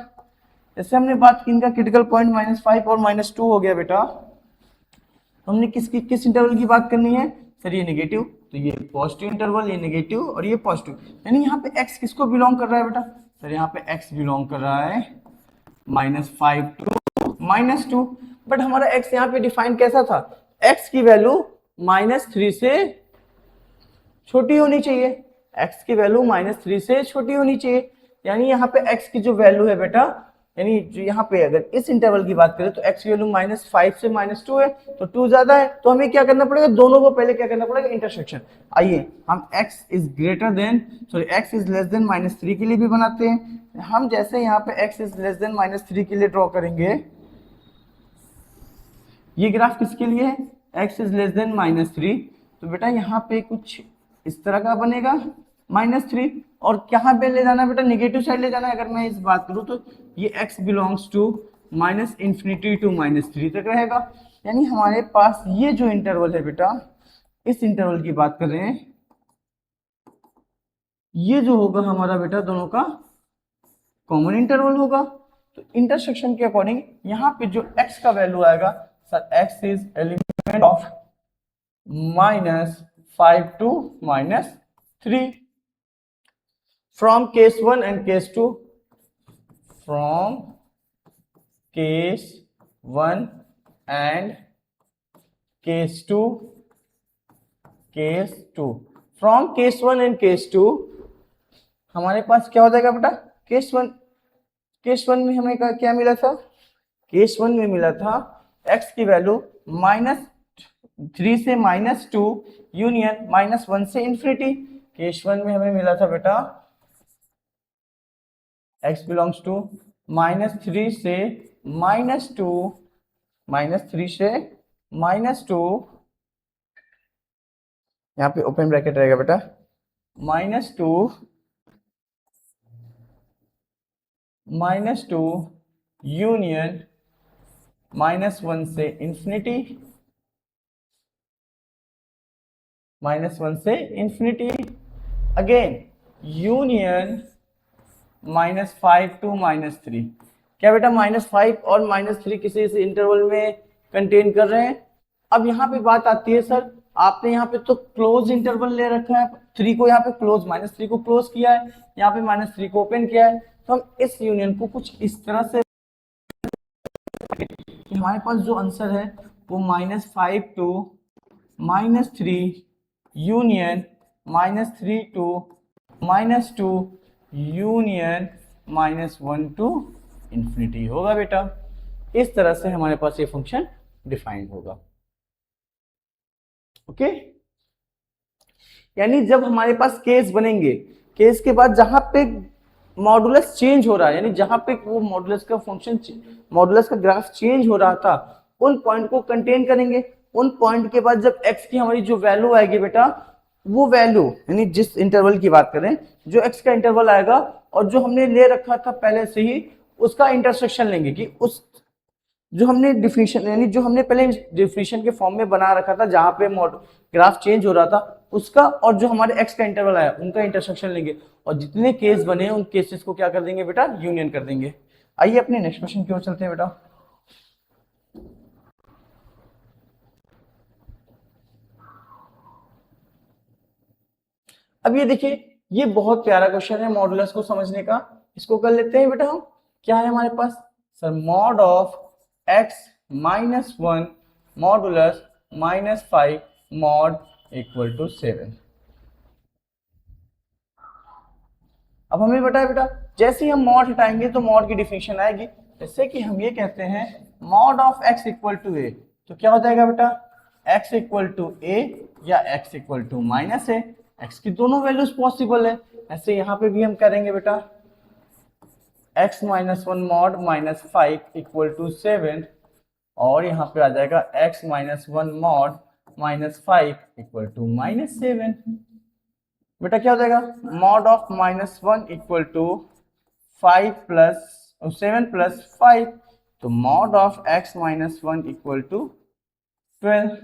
[SPEAKER 1] जैसे हमने बात की इनका क्रिटिकल पॉइंट -5 और -2 हो गया बेटा, हमने किस इंटरवल की बात करनी है सर, ये नेगेटिव, तो ये पॉजिटिव इंटरवल, ये नेगेटिव और ये पॉजिटिव, यानी यहाँ पे x किसको बिलोंग कर रहा है बेटा सर, यहाँ पे x बिलोंग कर रहा है -5 टू -2। बट हमारा x यहाँ पे डिफाइन कैसा था, x की वैल्यू -3 से छोटी होनी चाहिए, x की वैल्यू -3 से छोटी होनी चाहिए, यानी यहाँ पे x की जो वैल्यू है बेटा, यानी जो यहाँ पे अगर इस इंटरवल की बात करें तो x की वैल्यू -5 से -2 है, तो 2 ज्यादा है, तो हमें क्या करना पड़ेगा, दोनों को पहले क्या करना पड़ेगा, इंटरसेक्शन। आइए हम x is greater than sorry x is less then -3 के लिए भी बनाते हैं। हम जैसे यहाँ पे x इज लेस देन -3 के लिए ड्रॉ करेंगे, ये ग्राफ किसके लिए है, x इज लेस देन -3, तो बेटा यहाँ पे कुछ इस तरह का बनेगा -3, और कहाँ पे ले जाना है बेटा, निगेटिव साइड ले जाना है। अगर मैं इस बात करूँ तो ये x belongs to -infinity to -3 तक रहेगा, यानी हमारे पास ये जो इंटरवल है बेटा, इस इंटरवल की बात कर रहे हैं, ये जो होगा हमारा बेटा दोनों का कॉमन इंटरवल होगा। तो इंटरसेक्शन के अकॉर्डिंग यहाँ पे जो x का वैल्यू आएगा sir, x is element of -5 to -3 from case 1 and case 2, from case 1 and case 2 from case 1 and case 2 हमारे पास क्या हो जाएगा बेटा, केस वन में हमें क्या मिला था, केस 1 में मिला था x की वैल्यू -3 से -2 यूनियन -1 से इंफिनिटी। केस 1 में हमें मिला था बेटा x बिलोंग्स टू -3 से -2, -3 से -2, यहाँ पे ओपन ब्रैकेट रहेगा बेटा, -2 यूनियन -1 से इंफिनिटी, -1 से इंफिनिटी, अगेन यूनियन -5 to -3। क्या बेटा -5 और -3 किसी इस इंटरवल में कंटेन कर रहे हैं। अब यहाँ पे बात आती है सर, आपने यहाँ पे तो क्लोज इंटरवल ले रखा है, 3 को यहाँ पे क्लोज, -3 को क्लोज किया है, यहाँ पे -3 को ओपन किया है, तो हम इस यूनियन को कुछ इस तरह से कि हमारे पास जो आंसर है वो -5 to -3 union -3 to -2 union -1 to infinity होगा बेटा। इस तरह से हमारे पास ये फंक्शन डिफाइंड होगा। ओके, यानी जब हमारे पास केस बनेंगे, केस के बाद जहां पे मॉडुलस चेंज हो रहा है, यानी जहां पे वो मॉडुलस का फंक्शन, मॉडुलस का ग्राफ चेंज हो रहा था, उन पॉइंट को कंटेन करेंगे। उन पॉइंट के बाद जब x की हमारी जो वैल्यू आएगी बेटा, वो वैल्यू यानी जिस इंटरवल की बात करें, जो x का इंटरवल आएगा और जो हमने ले रखा था पहले से ही, उसका इंटरसेक्शन लेंगे कि उस जो हमने डिफिनेशन, यानी जो हमने पहले डिफिनेशन के फॉर्म में बना रखा था जहां पे ग्राफ चेंज हो रहा था, उसका और जो हमारे एक्स का इंटरवल आया उनका इंटरसेक्शन लेंगे, और जितने केस बने उन केसेस को क्या कर देंगे बेटा, यूनियन कर देंगे। आइए अपने नेक्स्ट क्वेश्चन की ओर चलते हैं बेटा। अब ये देखिए, ये बहुत प्यारा क्वेश्चन है मॉडुलस को समझने का। इसको कर लेते हैं बेटा हम। क्या है हमारे पास sir, mod of x -1 modulus -5 mod = 7। अब हमें बताया बेटा, जैसे ही हम मॉड हटाएंगे तो मॉड की डिफिनेशन आएगी। जैसे कि हम ये कहते हैं मॉड ऑफ x = a, तो क्या हो जाएगा बेटा, x = a या x = -a। x की दोनों वैल्यूज पॉसिबल है। ऐसे यहाँ पे भी हम करेंगे बेटा, x -1 मॉड -5 = 7, और यहाँ पे आ जाएगा x -1 मॉड -5 = -7। बेटा क्या हो जाएगा, मॉड ऑफ -1 = 5 + 7 + 5, तो मॉड ऑफ x -1 = 12।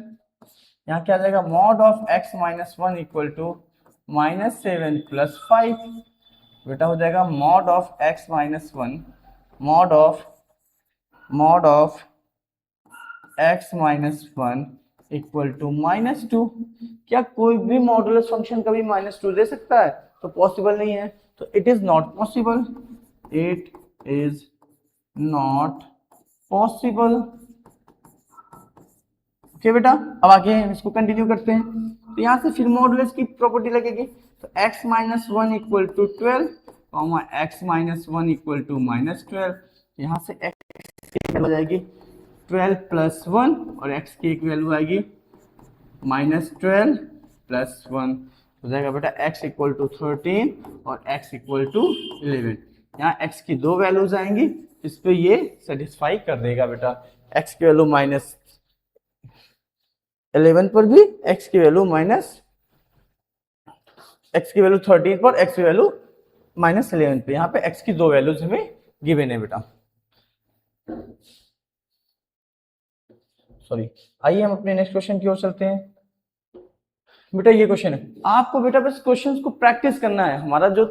[SPEAKER 1] यहाँ क्या आ जाएगा, मॉड ऑफ x -1 = -7 + 5। बेटा हो जाएगा mod of x -1 mod of x -1 = -2। क्या कोई भी मॉडुलस फंक्शन कभी -2 दे सकता है? तो पॉसिबल नहीं है, तो it is not possible, it is not possible. Okay बेटा, अब आगे हम इसको कंटिन्यू करते हैं। तो यहाँ से फिर मॉडुलस की प्रॉपर्टी लगेगी, तो x -1 = 12, x -1 = -12, यहाँ से x हो जाएगी 12 + 1, और x की एक वैल्यू आएगी -12 + 1, हो जाएगा बेटा x = 13 और x = 11। यहाँ x की दो वैल्यूज आएंगी, इस पे ये सेटिस्फाई कर देगा बेटा। x की वैल्यू -11 पर भी, x की वैल्यू 13 पर, x की वैल्यू -11 पे। यहाँ पे x की दो वैल्यूज हमें गिवन है बेटा। सॉरी, आइए हम अपने नेक्स्ट क्वेश्चन की ओर चलते हैं। बेटा ये क्वेश्चन है, आपको बेटा बस क्वेश्चंस को प्रैक्टिस करना है। हमारा जो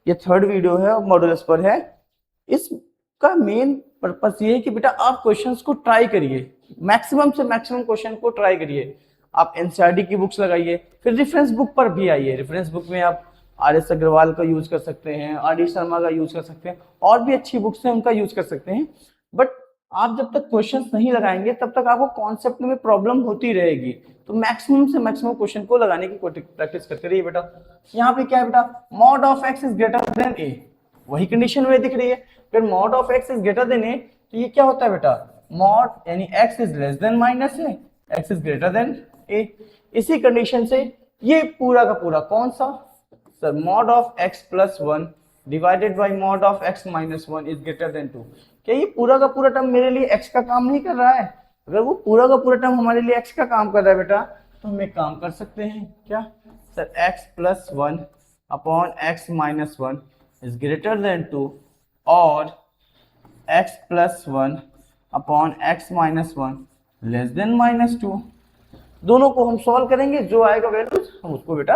[SPEAKER 1] ये थर्ड वीडियो है मॉडुलस पर है, इसका मेन पर्पस ये है कि बेटा आप क्वेश्चंस को ट्राई करिए, मैक्सिमम से मैक्सिमम क्वेश्चन को ट्राई करिए। आप एनसीईआरटी की बुक्स लगाइए, फिर रेफरेंस बुक पर भी आइए। रेफरेंस बुक में आप RS अग्रवाल का यूज कर सकते हैं, RD शर्मा का यूज कर सकते हैं, और भी अच्छी बुक्स हैं उनका यूज कर सकते हैं। बट आप जब तक क्वेश्चंस नहीं लगाएंगे तब तक आपको कॉन्सेप्ट में प्रॉब्लम होती रहेगी। तो मैक्सिमम से मैक्सिमम क्वेश्चन को लगाने की प्रैक्टिस करते रहिए बेटा। यहाँ पे क्या है बेटा, mod of x is greater then a, वही कंडीशन में दिख रही है। फिर mod of x is greater then a, तो ये क्या होता है बेटा, मॉड यानी x is less then -a, x is greater then a। इसी कंडीशन से ये पूरा का पूरा कौन सा sir, mod of x + 1 divided by mod of x - 1 is greater than 2। क्या ये पूरा का पूरा टर्म मेरे लिए x का काम नहीं कर रहा है? अगर वो पूरा का पूरा टर्म हमारे लिए x का काम कर रहा है बेटा, तो हम एक काम कर सकते हैं क्या sir, x + 1 upon x - 1 is greater than 2, और x + 1 upon x - 1 less than -2। दोनों को हम सॉल्व करेंगे, जो आएगा वैल्यू हम उसको बेटा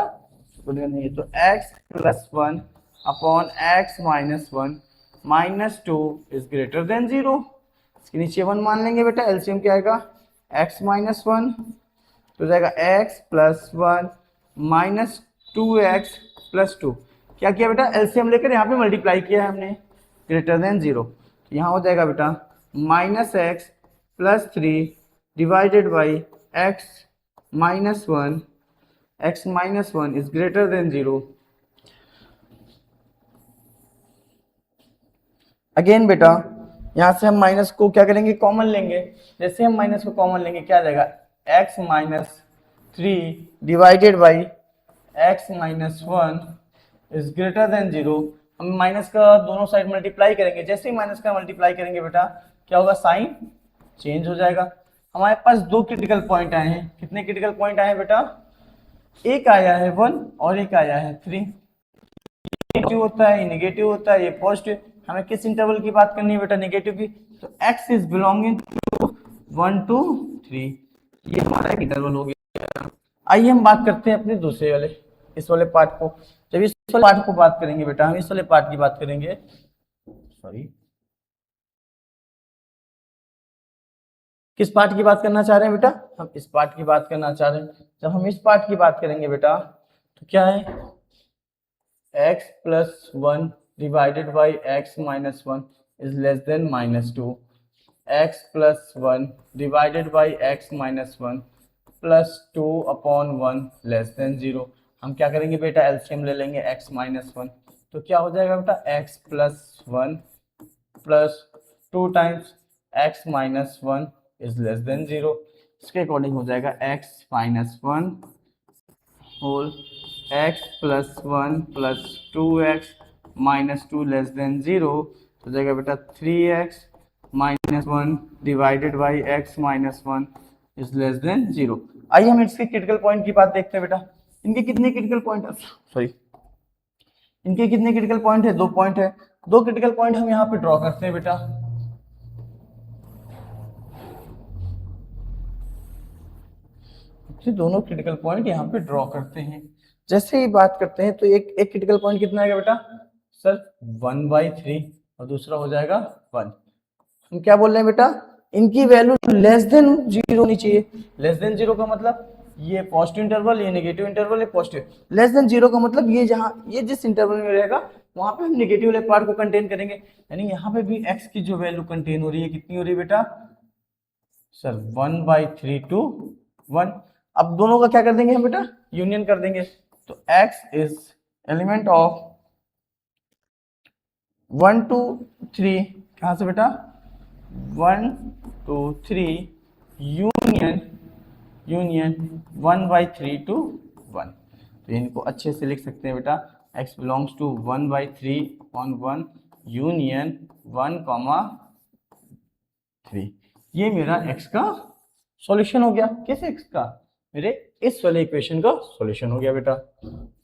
[SPEAKER 1] बोलेंगे। तो x plus 1 upon x minus 1 minus 2 is greater than 0। इसके नीचे 1 मान लेंगे बेटा, एलसीएम क्या आएगा x माइनस 1, तो जाएगा x plus 1 minus 2x plus 2। क्या किया बेटा, एलसीएम लेकर यहाँ पे मल्टीप्लाई किया है हमने, ग्रेटर देन 0। तो यहाँ हो जाएगा बेटा minus x plus 3 divided by x minus 1, x minus 1 is greater than 0। Again बेटा यहाँ से हम माइनस को क्या करेंगे, कॉमन लेंगे। जैसे हम माइनस को कॉमन लेंगे क्या आ जाएगा, x minus 3 divided by x minus 1 is greater than 0। हम माइनस का दोनों साइड मल्टीप्लाई करेंगे, जैसे ही माइनस का मल्टीप्लाई करेंगे बेटा क्या होगा, साइन चेंज हो जाएगा। हमारे पास दो क्रिटिकल पॉइंट आए हैं। कितने क्रिटिकल पॉइंट आए हैं बेटा, एक आया है 1 और एक आया है 3। नेगेटिव होता है, नेगेटिव होता है, ये पॉजिटिव। हमें किस इंटरवल की बात करनी है बेटा, नेगेटिव की। तो x is belonging to 1 to 3, ये हमारा इंटरवल हो गया। आइए हम बात करते हैं अपने दूसरे वाले इस वाले पार्ट को। जब इस वाले पार्ट को बात करेंगे बेटा, हम इस वाले पार्ट की बात करेंगे, सॉरी किस पार्ट की बात करना चाह रहे हैं बेटा, हम इस पार्ट की बात करना चाह रहे हैं। जब हम इस पार्ट की बात करेंगे बेटा तो क्या है, x plus 1 divided by x minus 1 is less then minus 2, x plus 1 divided by x minus 1 plus 2 upon 1 less than 0। हम क्या करेंगे बेटा, एलसीएम ले लेंगे x माइनस 1। तो क्या हो जाएगा बेटा, x plus 1 plus 2 times x minus 1 is less than 0। इसके अकॉर्डिंग हो जाएगा x minus 1 whole x plus 1 plus 2x minus 2 less than 0। हो जाएगा बेटा 3x minus 1 divided by x minus 1 is less than 0। आइए हम इसके क्रिटिकल पॉइंट की बात देखते हैं बेटा। इनके कितने क्रिटिकल पॉइंट है, सॉरी इनके कितने क्रिटिकल पॉइंट है, 2 पॉइंट है। 2 क्रिटिकल पॉइंट हम यहाँ पे ड्रॉ करते हैं बेटा। दोनों क्रिटिकल पॉइंट यहाँ पे ड्रॉ करते हैं। जैसे ही बात करते हैं तो एक क्रिटिकल पॉइंट कितना आएगा बेटा, सर 1/3 और दूसरा हो जाएगा 1। हम क्या बोल रहे हैं बेटा, इनकी वैल्यू लेस देन 0 होनी चाहिए। लेस देन 0 का मतलब ये पॉजिटिव इंटरवल, ये नेगेटिव इंटरवल, ये पॉजिटिव। लेस देन 0 का मतलब ये जहां ये जिस इंटरवल में रहेगा वहां पे हम नेगेटिव वाले पार्ट को कंटेन करेंगे। यानी यहाँ पे भी x की जो वैल्यू कंटेन हो रही है कितनी हो रही है बेटा, सर 1/3 to 1। अब दोनों का क्या कर देंगे हम बेटा, यूनियन कर देंगे। तो x is element of 1 to 3, कहां से बेटा 1 to 3 यूनियन 1/3 to 1। तो इनको अच्छे से लिख सकते हैं बेटा, x belongs to 1/3 on 1 union 1,3। ये मेरा x का सॉल्यूशन हो गया। किस x का, मेरे इस वाले इक्वेशन का सॉल्यूशन हो गया बेटा।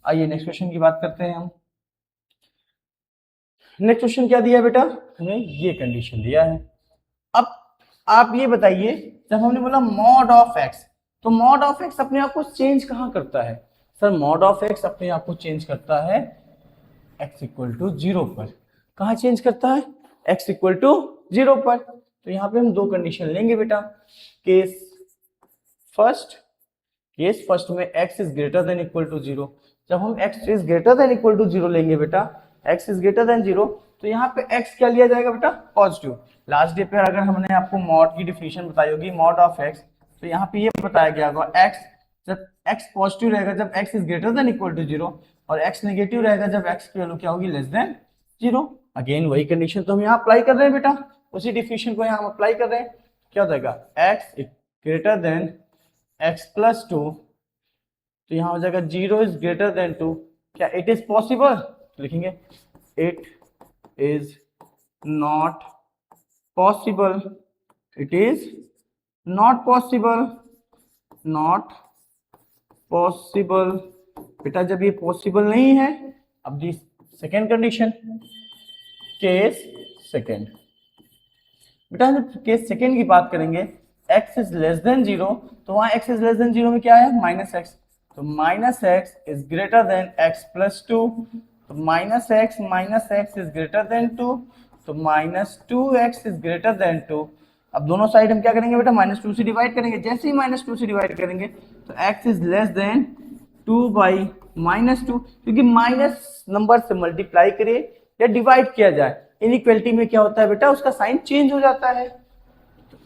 [SPEAKER 1] आइए नेक्स्ट क्वेश्चन की बात करते हैं हम। नेक्स्ट क्वेश्चन क्या दिया बेटा, हमें ये कंडीशन दिया है। अब आप ये बताइए, जब हमने बोला मॉड ऑफ x, तो मॉड ऑफ x अपने आप को चेंज कहां करता है, सर मॉड ऑफ x अपने आप को चेंज करता है x इक्वल टू 0 पर। कहां चेंज करता है, x इक्वल टू 0 पर। तो यहाँ पे हम दो कंडीशन लेंगे बेटा। केस फर्स्ट में x is greater than equal to 0। जब हम x is greater than equal to 0 लेंगे बेटा, x इज ग्रेटर देन 0, तो यहाँ पे x क्या लिया जाएगा बेटा, पॉजिटिव। लास्ट डे पे अगर हमने आपको मॉड की डिफिनेशन बताई होगी, मॉड ऑफ x, तो यहाँ पे ये बताया गया होगा x जब x पॉजिटिव रहेगा जब x is greater than equal to 0, और x नेगेटिव रहेगा जब x की वैल्यू क्या होगी, लेस देन 0। अगेन वही कंडीशन तो हम यहाँ अप्लाई कर रहे हैं बेटा, उसी डिफिनेशन को यहाँ हम अप्लाई कर रहे हैं। क्या हो जाएगा, x greater than x plus 2, तो यहाँ हो जाएगा 0 इज ग्रेटर देन 2। क्या इट इज पॉसिबल, लिखेंगे it is not possible, it is not possible, not possible. बेटा जब ये पॉसिबल नहीं है, अब the second condition, case second. बेटा जब केस सेकेंड की बात करेंगे x इज लेस देन 0, तो वहां x इज लेस देन 0 में क्या है माइनस एक्स, तो minus x is greater then x plus 2, तो minus x is greater than 2, तो minus 2x is greater than 2। अब दोनों साइड हम क्या करेंगे बेटा माइनस 2 से डिवाइड करेंगे, जैसे ही माइनस 2 से डिवाइड करेंगे तो x is less than 2 by minus 2, क्योंकि माइनस नंबर से मल्टीप्लाई करिए या डिवाइड किया जाए इनइक्वालिटी में क्या होता है बेटा उसका साइन चेंज हो जाता है।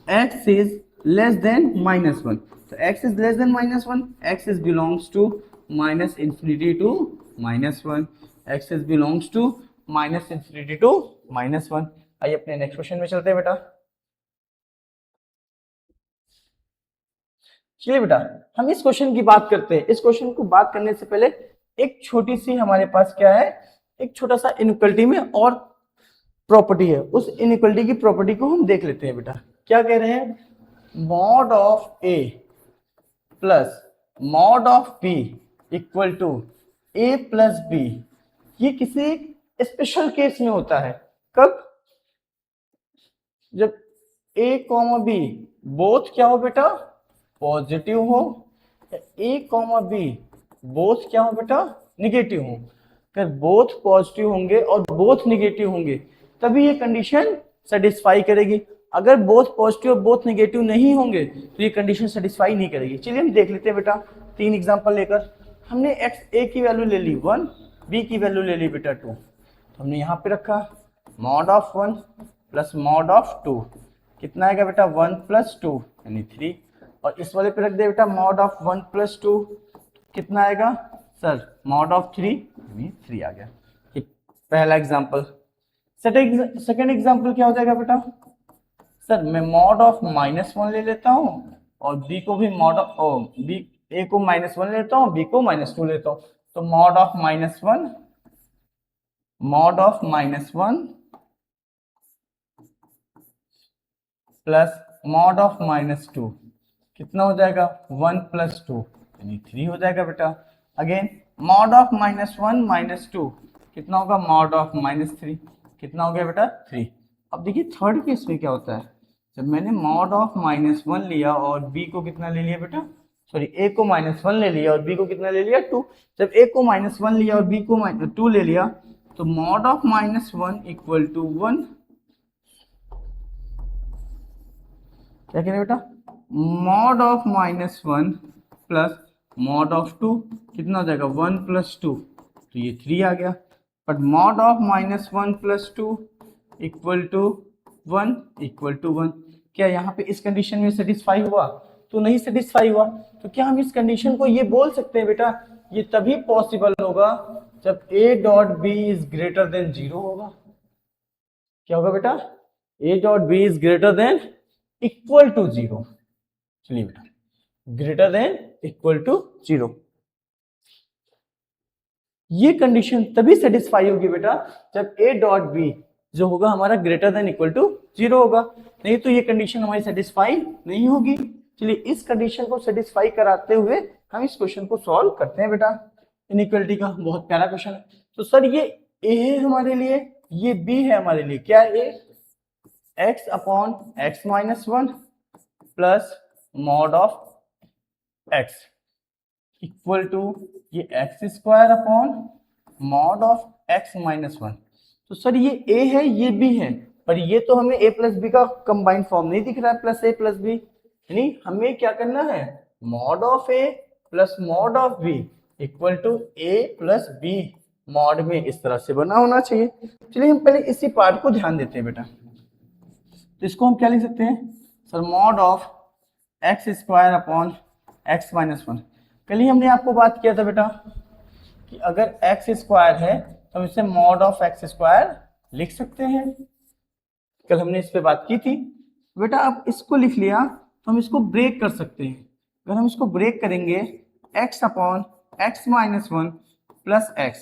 [SPEAKER 1] x is less than minus 1, so x is less than minus 1, x is belongs to minus infinity to minus 1, x is belongs to minus infinity to minus 1। आइए अपने नेक्स्ट क्वेश्चन में चलते हैं बेटा। चलिए बेटा हम इस क्वेश्चन की बात करते हैं। इस क्वेश्चन को बात करने से पहले एक छोटी सी हमारे पास क्या है, एक छोटा सा इनइक्वालिटी में और प्रॉपर्टी है, उस इनइक्वालिटी की प्रॉपर्टी को हम देख लेते हैं बेटा। क्या कह रहे हैं, mod of a plus mod of b equal to a plus b, ये किसी स्पेशल केस में होता है। कब, जब ए कॉमा बी बोथ क्या हो बेटा पॉजिटिव हो, ए कॉमा बी बोथ क्या हो बेटा निगेटिव हो। अगर बोथ पॉजिटिव होंगे और बोथ निगेटिव होंगे तभी ये कंडीशन सेटिस्फाई करेगी। अगर बोथ पॉजिटिव और बोथ नेगेटिव नहीं होंगे तो ये कंडीशन सेटिस्फाई नहीं करेगी। चलिए हम देख लेते हैं बेटा 3 एग्जांपल लेकर। हमने x a की वैल्यू ले ली 1, b की वैल्यू ले ली बेटा 2, तो हमने यहाँ पे रखा mod of 1 plus mod of 2, कितना आएगा बेटा 1 प्लस 2 यानी 3, और इस वाले पे रख दे बेटा मॉड ऑफ 1 प्लस 2, कितना आएगा सर मॉड ऑफ 3 यानी 3 आ गया। ये पहला एग्जाम्पल। सेकेंड एग्जाम्पल क्या हो जाएगा बेटा, सर मैं मॉड ऑफ -1 ले लेता हूँ और b को भी मॉड ऑफ b a को -1 लेता हूँ, b को -2 लेता हूँ, तो mod of -1 plus mod of -2 कितना हो जाएगा 1 प्लस 2 यानी 3 हो जाएगा बेटा। अगेन मॉड ऑफ -1 -2 कितना होगा मॉड ऑफ -3, कितना हो गया बेटा 3। अब देखिए थर्ड केस में क्या होता है, जब मैंने मॉड ऑफ -1 लिया और b को कितना ले लिया बेटा, सॉरी a को -1 ले लिया और b को कितना ले लिया 2। जब a को -1 लिया और b को 2 ले लिया तो मॉड ऑफ -1 इक्वल टू 1, क्या करें बेटा mod of -1 plus mod of 2 कितना हो जाएगा 1 प्लस 2, तो ये 3 आ गया। But mod of -1 plus 2 equal to 1, क्या यहाँ पे इस कंडीशन में सेटिस्फाई हुआ, तो नहीं सेटिस्फाई हुआ। तो क्या हम इस कंडीशन को ये बोल सकते हैं बेटा, ये तभी पॉसिबल होगा जब a dot b is greater than 0 होगा। क्या होगा बेटा a dot b is greater than equal to 0। चलिए बेटा ग्रेटर देन इक्वल टू 0, ये कंडीशन तभी सेटिस्फाई होगी बेटा जब a डॉट b जो होगा हमारा ग्रेटर देन इक्वल टू 0 होगा, नहीं तो ये कंडीशन हमारी सेटिस्फाई नहीं होगी। चलिए इस कंडीशन को सेटिस्फाई कराते हुए हम इस क्वेश्चन को सॉल्व करते हैं बेटा। इनइक्वालिटी का बहुत प्यारा क्वेश्चन है। तो सर ये a है हमारे लिए, ये b है हमारे लिए, क्या है x upon x minus 1 plus mod of x equal to ये x square upon mod of x minus 1। तो सर ये a है ये b है, पर ये तो हमें a प्लस बी का कंबाइंड फॉर्म नहीं दिख रहा है, प्लस a प्लस बी, यानी हमें क्या करना है mod of a plus mod of b equal to a plus b mod में इस तरह से बना होना चाहिए। चलिए हम पहले इसी पार्ट को ध्यान देते हैं बेटा। तो इसको हम क्या लिख सकते हैं sir mod of x square upon x minus 1। कल ही हमने आपको बात किया था बेटा कि अगर एक्स स्क्वायर है तो हम इसे मॉड ऑफ एक्स स्क्वायर लिख सकते हैं, कल हमने इस पे बात की थी बेटा। अब इसको लिख लिया तो हम इसको ब्रेक कर सकते हैं। अगर हम इसको ब्रेक करेंगे x upon x minus 1 plus x,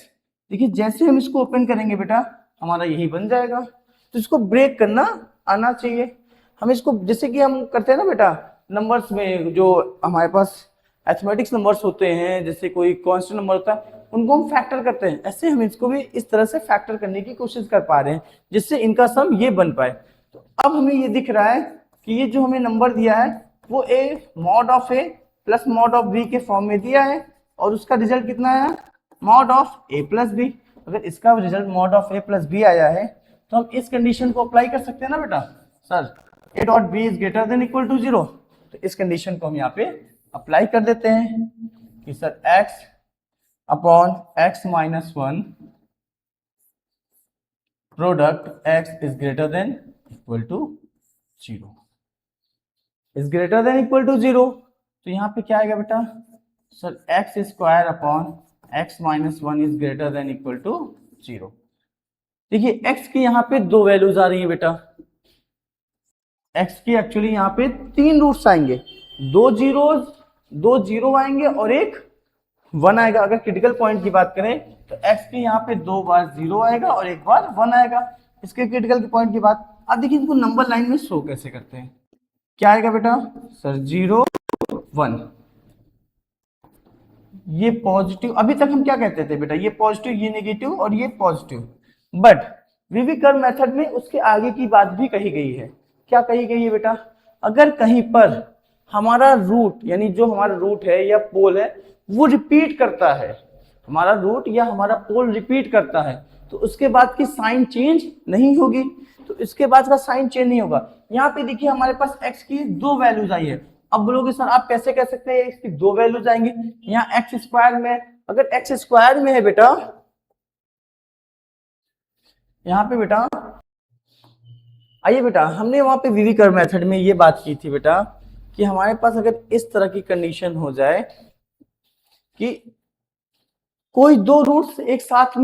[SPEAKER 1] देखिए जैसे हम इसको ओपन करेंगे बेटा हमारा यही बन जाएगा। तो इसको ब्रेक करना आना चाहिए। हम इसको जैसे कि हम करते हैं ना बेटा नंबर्स में, जो हमारे पास एथमेटिक्स नंबर्स होते हैं, जैसे कोई कांस्टेंट नंबर होता है उनको हम फैक्टर करते हैं, ऐसे हम इसको भी इस तरह से फैक्टर करने की कोशिश कर पा रहे हैं जिससे इनका सम ये बन पाए। तो अब हमें ये दिख रहा है कि ये जो हमें नंबर दिया है वो a mod of a plus mod of b के फॉर्म में दिया है और उसका रिजल्ट कितना है mod of a plus b. अगर इसका result mod of a plus b आया है तो हम इस कंडीशन को अप्लाई कर सकते हैं ना बेटा sir a dot b is greater than equal to zero. तो इस कंडीशन को हम यहाँ पे अप्लाई कर देते हैं कि sir x upon x minus one product x is greater than equal to zero is greater than equal to zero. तो यहाँ पे क्या आएगा बेटा sir x square upon x minus one is greater than equal to zero. देखिए x की यहाँ पे दो वैल्यूज आ रही है बेटा x की एक्चुअली यहाँ पे तीन रूट्स आएंगे दो जीरो आएंगे और एक वन आएगा। अगर क्रिटिकल पॉइंट की बात करें तो x की यहाँ पे दो बार जीरो आएगा और एक बार वन आएगा। इसके क्रिटिकल पॉइंट की बात अब देखिए इनको नंबर लाइन में शो कैसे करते हैं। क्या आएगा बेटा सर जीरो वन ये पॉजिटिव। अभी तक हम क्या कहते थे बेटा ये पॉजिटिव ये नेगेटिव और ये positive but wavy curve method में उसके आगे की बात भी कही गई है। क्या कही गई है बेटा अगर कहीं पर हमारा रूट यानी जो हमारा रूट है या पोल है वो रिपीट करता है हमारा रूट या हमारा पोल रिपीट करता है तो उसके बाद की साइन चेंज नहीं होगी। तो इसके बाद का साइन चेंज नहीं होगा। यहाँ पे देखिए हमारे पास x की दो वैल्यूज आई है। अब बोलोगे सर आप कैसे कह सकते हैं इसकी दो वैल्यूज आएंगे यहाँ एक्स स्क्वायर में अगर एक्स स्क्वायर में है बेटा यहाँ पे बेटा आइए बेटा हमने वहां पे वीवी कर्व मेथड में ये बात की थी बेटा कि हमारे पास अगर इस तरह की कंडीशन हो जाए कि कोई दो रूट्स एक साथ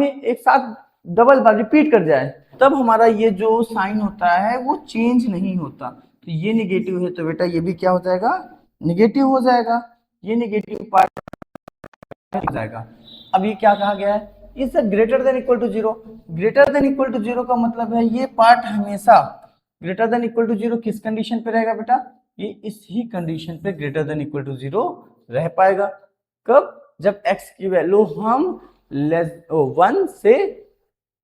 [SPEAKER 1] डबल बार रिपीट कर जाए तब हमारा ये जो साइन होता है वो चेंज नहीं होता। तो ये निगेटिव है तो बेटा ये भी क्या हो जाएगा निगेटिव हो जाएगा ये निगेटिव पार्ट हो जाएगा। अब ये क्या कहा गया है is greater than equal to zero. Greater than equal to zero का मतलब है ये पार्ट हमेशा greater than equal to zero किस कंडीशन पे रहेगा बेटा ये इस ही कंडीशन पे greater than equal to zero रह पाएगा। कब जब x की वैल्यू हम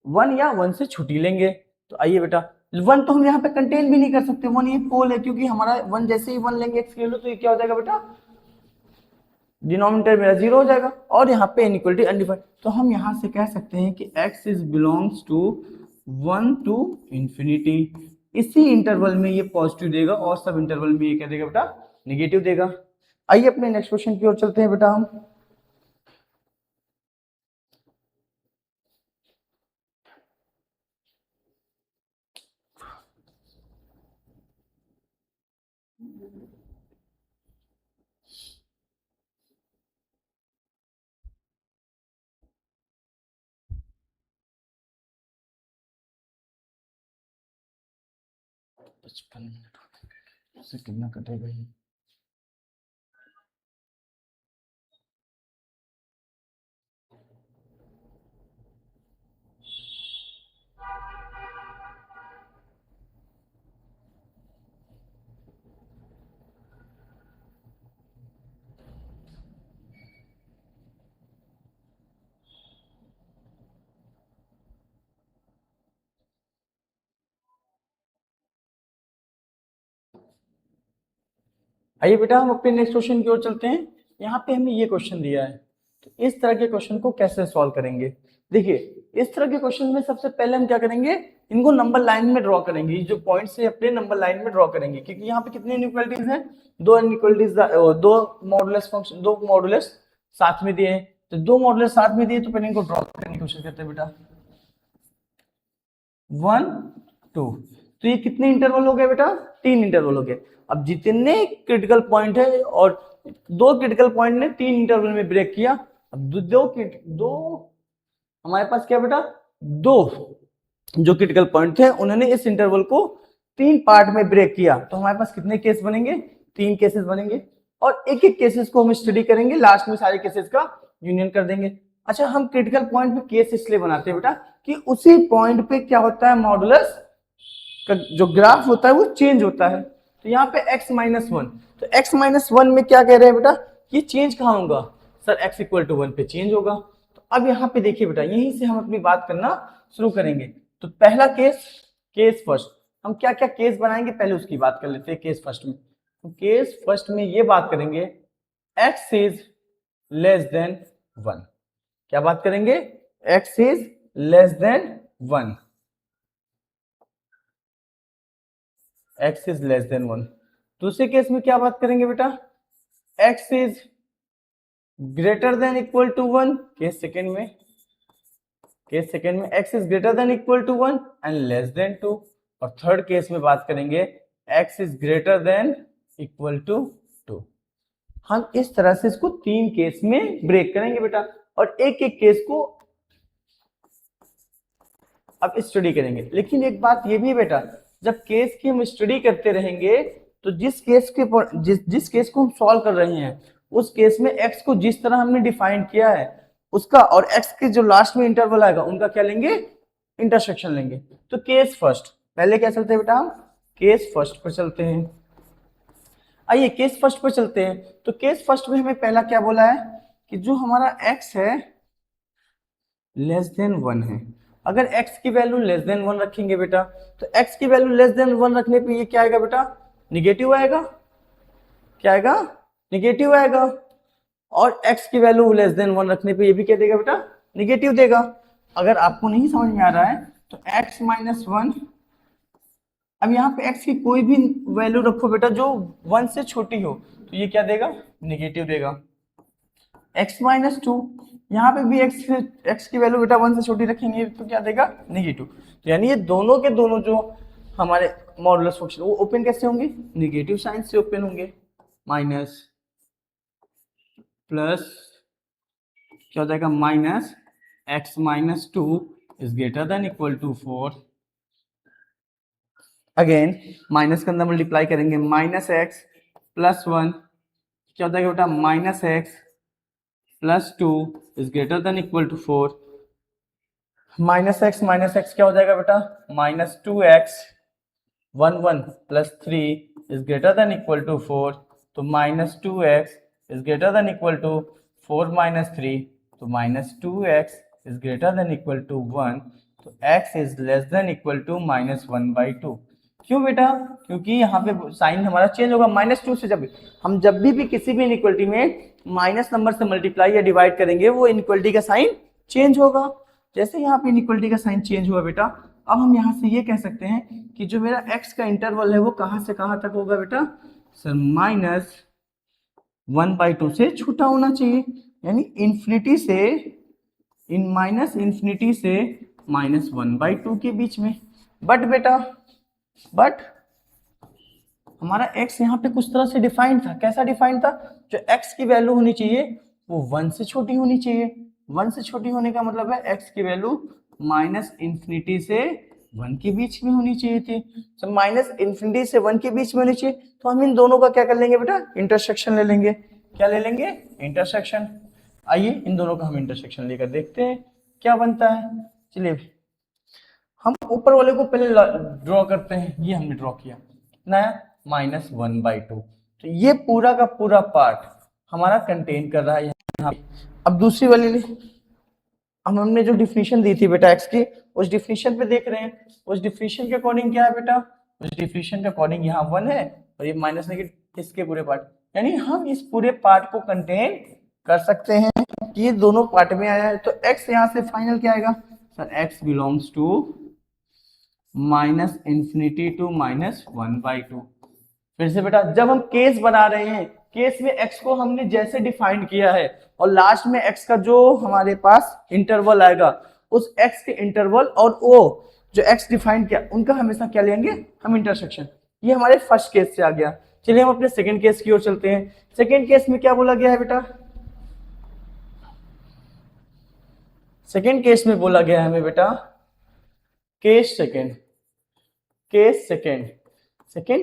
[SPEAKER 1] वन या वन से छुट्टी लेंगे। तो आइए बेटा वन तो हम यहाँ पे कंटेन भी नहीं कर सकते वन ये पोल है क्योंकि हमारा वन जैसे ही वन लेंगे x की वैल्यू तो ये क्या हो जाएगा बेटा डिनोमिनेटर मेरा जीरो हो जाएगा और यहाँ पे इनइक्वालिटी अनडिफाइंड। तो हम यहाँ से कह सकते हैं कि x is belongs to one to infinity. इसी इंटरवल में ये पॉजिटिव देगा और सब इंटरवल में ये क्या देगा बेटा निगेटिव देगा। आइए अपने नेक्स्ट क्वेश्चन की ओर चलते हैं बेटा हम। पचपन मिनट से कितना कटेगा ये आइए बेटा हम अपने नेक्स्ट क्वेश्चन की ओर चलते हैं। यहाँ पे हमें ये क्वेश्चन दिया है तो इस तरह के क्वेश्चन को कैसे सॉल्व करेंगे। देखिए इस तरह के क्वेश्चन में सबसे पहले हम क्या करेंगे इनको नंबर लाइन में ड्रॉ करेंगे। जो पॉइंट से अपने नंबर लाइन में ड्रॉ करेंगे क्योंकि यहाँ पे कितनी इनइक्वालिटीज हैं दो इनइक्वालिटीज दो मॉडुलस फंक्शन दो मॉडुलस साथ में दिए हैं तो दो मॉडुलस साथ में दिए तो पहले इनको ड्रॉ करने की कोशिश करते हैं बेटा वन टू। तो ये कितने इंटरवल हो गए बेटा तीन इंटरवल हो गए। अब जितने क्रिटिकल पॉइंट है और दो क्रिटिकल पॉइंट ने तीन इंटरवल में ब्रेक किया। अब दो हमारे पास क्या बेटा दो जो क्रिटिकल पॉइंट थे उन्होंने इस इंटरवल को तीन पार्ट में ब्रेक किया तो हमारे पास कितने केस बनेंगे तीन केसेस बनेंगे और एक एक केसेस को हम स्टडी करेंगे लास्ट में सारे केसेस का यूनियन कर देंगे। अच्छा हम क्रिटिकल पॉइंट पे केस इसलिए बनाते हैं बेटा कि उसी पॉइंट पे क्या होता है मॉडुलस का जो ग्राफ होता है वो चेंज होता है। तो यहाँ पे x माइनस वन तो x माइनस वन में क्या कह रहे हैं बेटा ये चेंज कहाँ होगा sir x equal to one पे चेंज होगा। तो अब यहाँ पे देखिए बेटा यहीं से हम अपनी बात करना शुरू करेंगे। तो पहला केस फर्स्ट हम क्या क्या केस बनाएंगे पहले उसकी बात कर लेते हैं केस फर्स्ट में। केस फर्स्ट में ये बात करेंगे x इज लेस देन 1। क्या बात करेंगे? x is less than 1, x is less than 1। दूसरे केस में क्या बात करेंगे बेटा? x is greater than equal to 1। Case second में x is greater than equal to 1 and less than 2। और थर्ड केस में बात करेंगे x is greater than equal to 2। हम इस तरह से इसको 3 केस में ब्रेक करेंगे बेटा, और एक एक केस को अब स्टडी करेंगे। लेकिन एक बात ये भी है बेटा, जब केस की हम स्टडी करते रहेंगे तो जिस केस को हम सॉल्व कर रहे हैं उस केस में x को जिस तरह हमने डिफाइन किया है उसका और x के जो लास्ट में इंटरवल आएगा उनका क्या लेंगे? इंटरसेक्शन लेंगे। तो केस फर्स्ट, पहले क्या चलते हैं बेटा? हम केस फर्स्ट पर चलते हैं। आइए केस फर्स्ट पर चलते हैं। तो केस फर्स्ट में हमें पहला क्या बोला है कि जो हमारा x है लेस देन 1 है। अगर x की वैल्यू लेस देन 1 रखेंगे बेटा, तो x की वैल्यू लेस देन 1 रखने पे ये क्या आएगा बेटा? निगेटिव आएगा। क्या आएगा? निगेटिव आएगा। और x की वैल्यू लेस देन 1 रखने पे ये भी क्या देगा बेटा? निगेटिव देगा। अगर आपको नहीं समझ में आ रहा है तो x माइनस 1, अब यहाँ पे x की कोई भी वैल्यू रखो बेटा जो 1 से छोटी हो, तो ये क्या देगा? निगेटिव देगा। x माइनस 2, यहाँ पे भी x की वैल्यू बेटा 1 से छोटी रखेंगे तो क्या देगा? निगेटिव। तो यानी ये दोनों के दोनों जो हमारे मॉडुलस फंक्शन वो ओपन कैसे होंगे? निगेटिव साइन से ओपन होंगे। माइनस प्लस क्या हो जाएगा? Minus x minus 2 is greater than equal to 4। Again minus के अंदर मल्टीप्लाई करेंगे, माइनस x प्लस 1 क्या हो जाएगा बेटा? Minus x plus 2 is greater than equal to 4। Minus x क्या हो जाएगा बेटा? Minus 2x 1 plus 3 is greater than equal to 4। तो minus 2x is greater than equal to 4 minus 3, तो minus 2x is greater than equal to 1। तो x is less than equal to minus 1/2। क्यों बेटा? क्योंकि यहाँ पे साइन हमारा change होगा। माइनस 2 से जब भी किसी भी इनइक्वलिटी में माइनस नंबर से मल्टीप्लाई या डिवाइड करेंगे वो इनइक्वलिटी का साइन चेंज होगा। जैसे यहाँ पे इनइक्वलिटी का साइन चेंज हुआ बेटा, अब हम यहाँ से ये कह सकते हैं कि जो मेरा x का इंटरवल है वो कहाँ से कहाँ तक होगा बेटा? सर माइनस 1/2 से छोटा होना चाहिए, यानी इन्फिनिटी से माइनस 1/2 के बीच में। बट हमारा x यहाँ पे कुछ तरह से डिफाइंड था। कैसा डिफाइंड था? जो x की वैल्यू होनी चाहिए वो 1 से छोटी होनी चाहिए। 1 से छोटी होने का मतलब है x की वैल्यू माइनस इन्फिनिटी से 1 के बीच में होनी चाहिए थी। तो माइनस इन्फिनिटी से 1 के बीच में होनी चाहिए, तो हम इन दोनों का क्या कर लेंगे बेटा? इंटरसेक्शन ले लेंगे। क्या ले लेंगे? इंटरसेक्शन। आइए इन दोनों का हम इंटरसेक्शन लेकर देखते हैं क्या बनता है। चलिए हम ऊपर वाले को पहले ड्रॉ करते हैं। ये हमने ड्रॉ किया, कितना है? माइनस 1/2। तो ये पूरा का पूरा पार्ट हमारा कंटेन कर रहा है यहाँ पे। अब दूसरी वाली ले, अब हमने जो डिफिनीशन दी थी बेटा x की, उस डिफिनीशन पे देख रहे हैं। उस डिफिनीशन के अकॉर्डिंग क्या है बेटा? उस डिफिनीशन के अकॉर्डिंग यहाँ 1 है और ये माइनस नेगेटिव इसके पूरे पार्ट, यानी हम इस पूरे पार्ट को कंटेन कर सकते हैं कि ये दोनों पार्ट में आया है। तो x यहाँ से फाइनल क्या आएगा? Sir x belongs to minus infinity to minus 1/2। फिर से बेटा, जब हम केस बना रहे हैं, केस में x को हमने जैसे डिफाइन किया है और लास्ट में x का जो हमारे पास इंटरवल आएगा उस x के इंटरवल और o जो x डिफाइन किया उनका हमेशा क्या लेंगे? हम इंटरसेक्शन। ये हमारे फर्स्ट केस से आ गया। चलिए हम अपने सेकंड केस की ओर चलते हैं। सेकंड केस में क्या बोला गया है बेटा? सेकंड केस में बोला गया है हमें बेटा सेकंड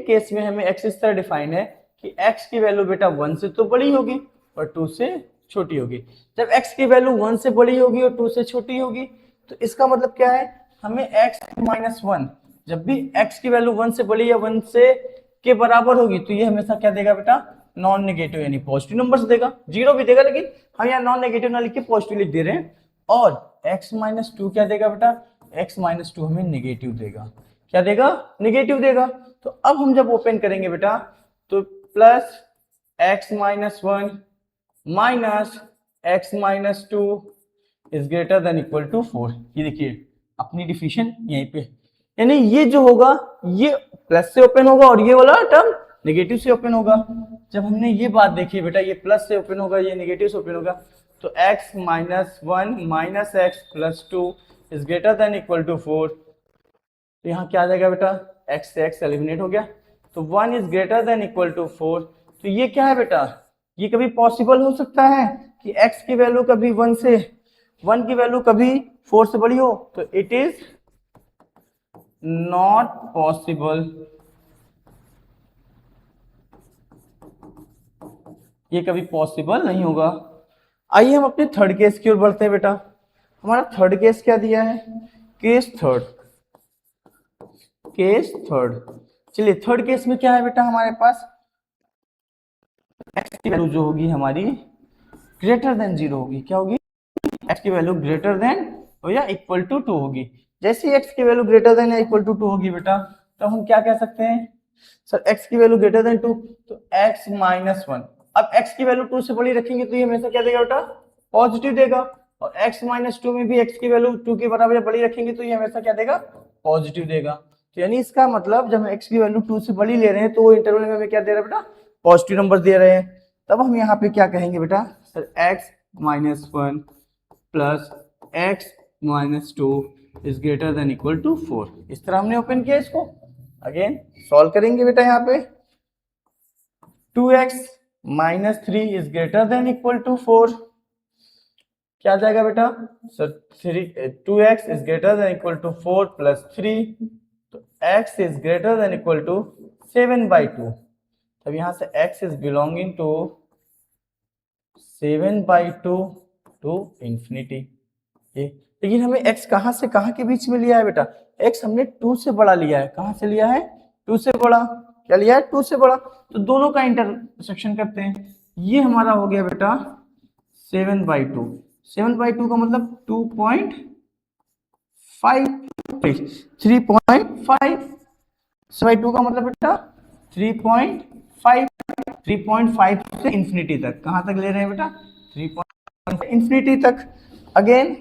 [SPEAKER 1] केस में हमें x इस तरह डिफाइन है कि x की वैल्यू बेटा 1 से तो बड़ी होगी और 2 से छोटी होगी। जब x की वैल्यू 1 से बड़ी होगी और 2 से छोटी होगी तो इसका मतलब क्या है? हमें x माइनस 1, जब भी x की वैल्यू 1 से बड़ी या 1 से के बराबर होगी तो ये हमेशा क्या देगा बेटा? नॉन नेगेटिव, यानी पॉजिटिव नंबर्स देगा। जीरो भी देगा, लेकिन हम यहाँ नॉन नेगेटिव ना लिख के पॉजिटिव लिख दे रहे हैं। और x माइनस 2 क्या देगा बेटा? x माइनस 2 हमें नेगेटिव देगा। क्या देगा? नेगेटिव देगा। तो अब हम जब ओपन करेंगे बेटा तो plus x minus one minus x minus two is greater than equal to 4। ये देखिए अपनी डिफिनेशन यहीं पे, यानी ये जो होगा ये प्लस से ओपन होगा और ये वाला टर्म नेगेटिव से ओपन होगा। जब हमने ये बात देखी बेटा ये प्लस से ओपन होगा ये नेगेटिव से ओपन होगा, तो x minus one minus x plus two is greater than equal to 4। तो यहाँ क्या आ जाएगा बेटा, x से x एलिमिनेट हो गया, तो 1 is greater than equal to 4। तो ये क्या है बेटा, ये कभी पॉसिबल हो सकता है कि x की वैल्यू कभी 1 की वैल्यू कभी 4 से बड़ी हो? तो इट इज नॉट पॉसिबल, ये कभी पॉसिबल नहीं होगा। आइए हम अपने थर्ड केस की ओर बढ़ते हैं बेटा। हमारा थर्ड केस क्या दिया है, केस थर्ड। चलिए थर्ड केस में क्या है बेटा, हमारे पास x की वैल्यू जो होगी हमारी ग्रेटर देन 0 होगी। क्या होगी, x की वैल्यू ग्रेटर देन या इक्वल टू 2 होगी। जैसे ही x की वैल्यू ग्रेटर देन या इक्वल टू 2 होगी बेटा, तो हम क्या कह सकते हैं सर, x की वैल्यू ग्रेटर देन 2, तो x माइनस वन। अब x की वैल्यू 2 से बड़ी रखेंगे तो ये हमेशा क्या देगा बेटा, पॉजिटिव देगा। और x माइनस टू में भी x की वैल्यू 2 के बराबर या बड़ी रखेंगे तो ये हमेशा क्या देगा, पॉजिटिव देगा। तो यानी इसका मतलब जब हम x की वैल्यू 2 से बड़ी ले रहे हैं तो वो इंटरवल में हमें क्या दे रहा है बेटा, पॉजिटिव नंबर दे रहे हैं। तब हम यहाँ पे क्या कहेंगे बेटा, sir x minus one plus x minus two is greater than equal to 4। इस तरह हमने ओपन किया इसको। अगेन सॉल्व करेंगे बेटा, यहाँ पे 2x minus three is greater than equal to 4। क्या जाएगा बेटा sir, 2x is greater than equal to 4 plus 3, तो x is greater than equal to 7/2। तब यहाँ से x is belonging to 7/2 to infinity. ये लेकिन हमें x कहां से कहां के बीच में लिया है बेटा, x हमने 2 से बड़ा लिया है। कहां से लिया है, 2 से बड़ा। क्या लिया है, 2 से बड़ा। तो दोनों का इंटरसेक्शन करते हैं, ये हमारा हो गया बेटा 7/2। 7/2 का मतलब 2.5, 3.5। 7/2 का मतलब बेटा 3.5। 3.5 से इंफिनिटी तक, कहां तक ले रहे हैं बेटा, 3.5 इंफिनिटी तक। अगेन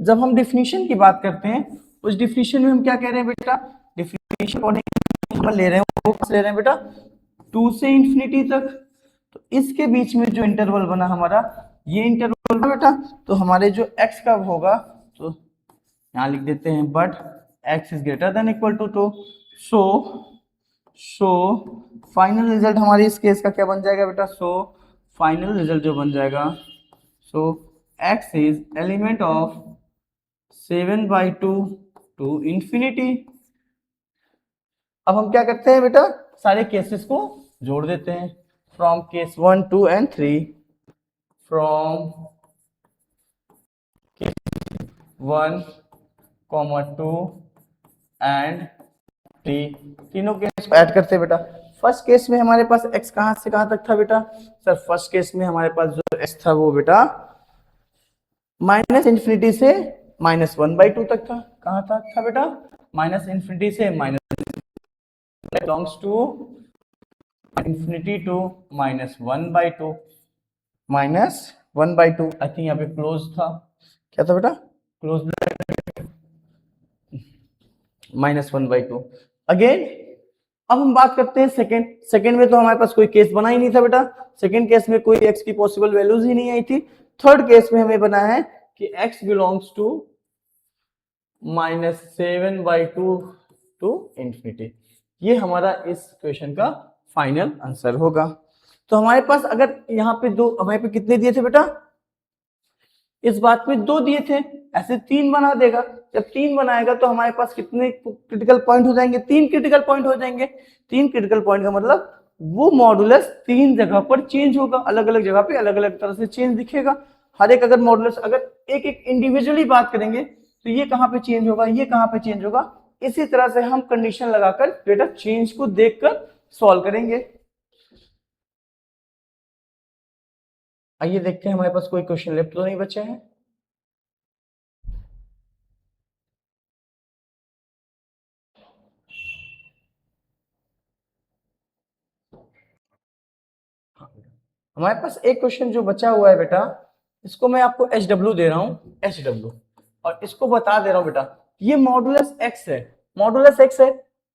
[SPEAKER 1] जब हम डिफिनीशन की बात करते हैं, उस डिफिनीशन में हम क्या कह रहे हैं बेटा, डिफिनीशन ले रहे हैं वो ले रहे हैं बेटा 2 से इंफिनिटी तक। तो इसके बीच में जो इंटरवल बना हमारा, ये इंटरवल बेटा, तो हमारे जो x का होगा, तो यहाँ लिख देते हैं but x is greater than equal to 2। So final result हमारे इस केस का क्या बन जाएगा बेटा, सो फाइनल रिजल्ट जो बन जाएगा, so x is element of 7/2 to infinity. अब हम क्या करते हैं बेटा, सारे केसेस को जोड़ देते हैं, from case 1, 2 and 3। From case 1, 2 and 3, तीनों केस को ऐड करते हैं बेटा। फर्स्ट केस में हमारे पास x कहां से कहां तक था बेटा, सर फर्स्ट केस में हमारे पास जो x था वो बेटा माइनस इंफिनिटी से -1/2 तक था। कहां तक था बेटा, माइनस इंफिनिटी से minus belongs to infinity to -1/2। -1/2 I think यहाँ पे क्लोज था, क्या था बेटा, क्लोज -1/2। अगेन अब हम बात करते हैं सेकेंड में तो हमारे पास कोई केस बना ही नहीं था बेटा, सेकेंड केस में कोई x की पॉसिबल वैल्यूज ही नहीं आई थी। थर्ड केस में हमें बना है कि x belongs to -7/2 to infinity. ये हमारा इस क्वेश्चन का फाइनल आंसर होगा। तो हमारे पास अगर यहाँ पे दो, हमारे पे कितने दिए थे बेटा, इस बात में 2 दिए थे, ऐसे 3 बना देगा। जब 3 बनाएगा तो हमारे पास कितने क्रिटिकल पॉइंट हो जाएंगे, 3 क्रिटिकल पॉइंट हो जाएंगे। 3 क्रिटिकल पॉइंट का मतलब वो मॉडुलस 3 जगह पर चेंज होगा, अलग अलग जगह पे अलग अलग तरह से चेंज दिखेगा। हर एक अगर मॉडुलस अगर एक एक इंडिविजुअली बात करेंगे तो ये कहाँ पे चेंज होगा, ये कहाँ पे चेंज होगा। इसी तरह से हम कंडीशन लगाकर डेटा चेंज को देखकर सॉल्व करेंगे। आइए देखते हैं हमारे पास कोई क्वेश्चन लेफ्ट तो नहीं बचे हैं। हमारे पास एक क्वेश्चन जो बचा हुआ है बेटा, इसको मैं आपको एच डब्ल्यू दे रहा हूँ, एच डब्ल्यू, और इसको बता दे रहा हूँ बेटा ये मॉडुलस एक्स है, मॉडुलस एक्स है।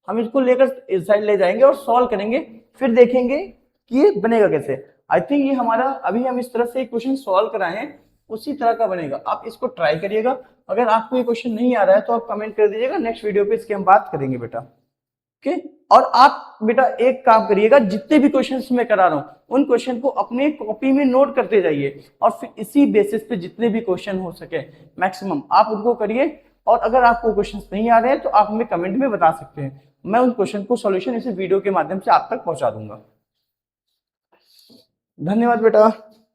[SPEAKER 1] हम इसको लेकर इस साइड ले जाएंगे और सॉल्व करेंगे, फिर देखेंगे कि ये बनेगा कैसे। आई थिंक ये हमारा अभी हम इस तरह से क्वेश्चन सॉल्व कराए हैं उसी तरह का बनेगा, आप इसको ट्राई करिएगा। अगर आपको ये क्वेश्चन नहीं आ रहा है तो आप कमेंट कर दीजिएगा, नेक्स्ट वीडियो पे इसकी हम बात करेंगे बेटा। ओके, और आप बेटा एक काम करिएगा, जितने भी क्वेश्चंस मैं करा रहा हूं उन क्वेश्चन को अपने कॉपी में नोट करते जाइए, और फिर इसी बेसिस पे जितने भी क्वेश्चन हो सके मैक्सिमम आप उनको करिए। और अगर आपको क्वेश्चंस नहीं आ रहे हैं तो आप हमें कमेंट में बता सकते हैं, मैं उन क्वेश्चन को सॉल्यूशन इसी वीडियो के माध्यम से आप तक पहुंचा दूंगा। धन्यवाद बेटा।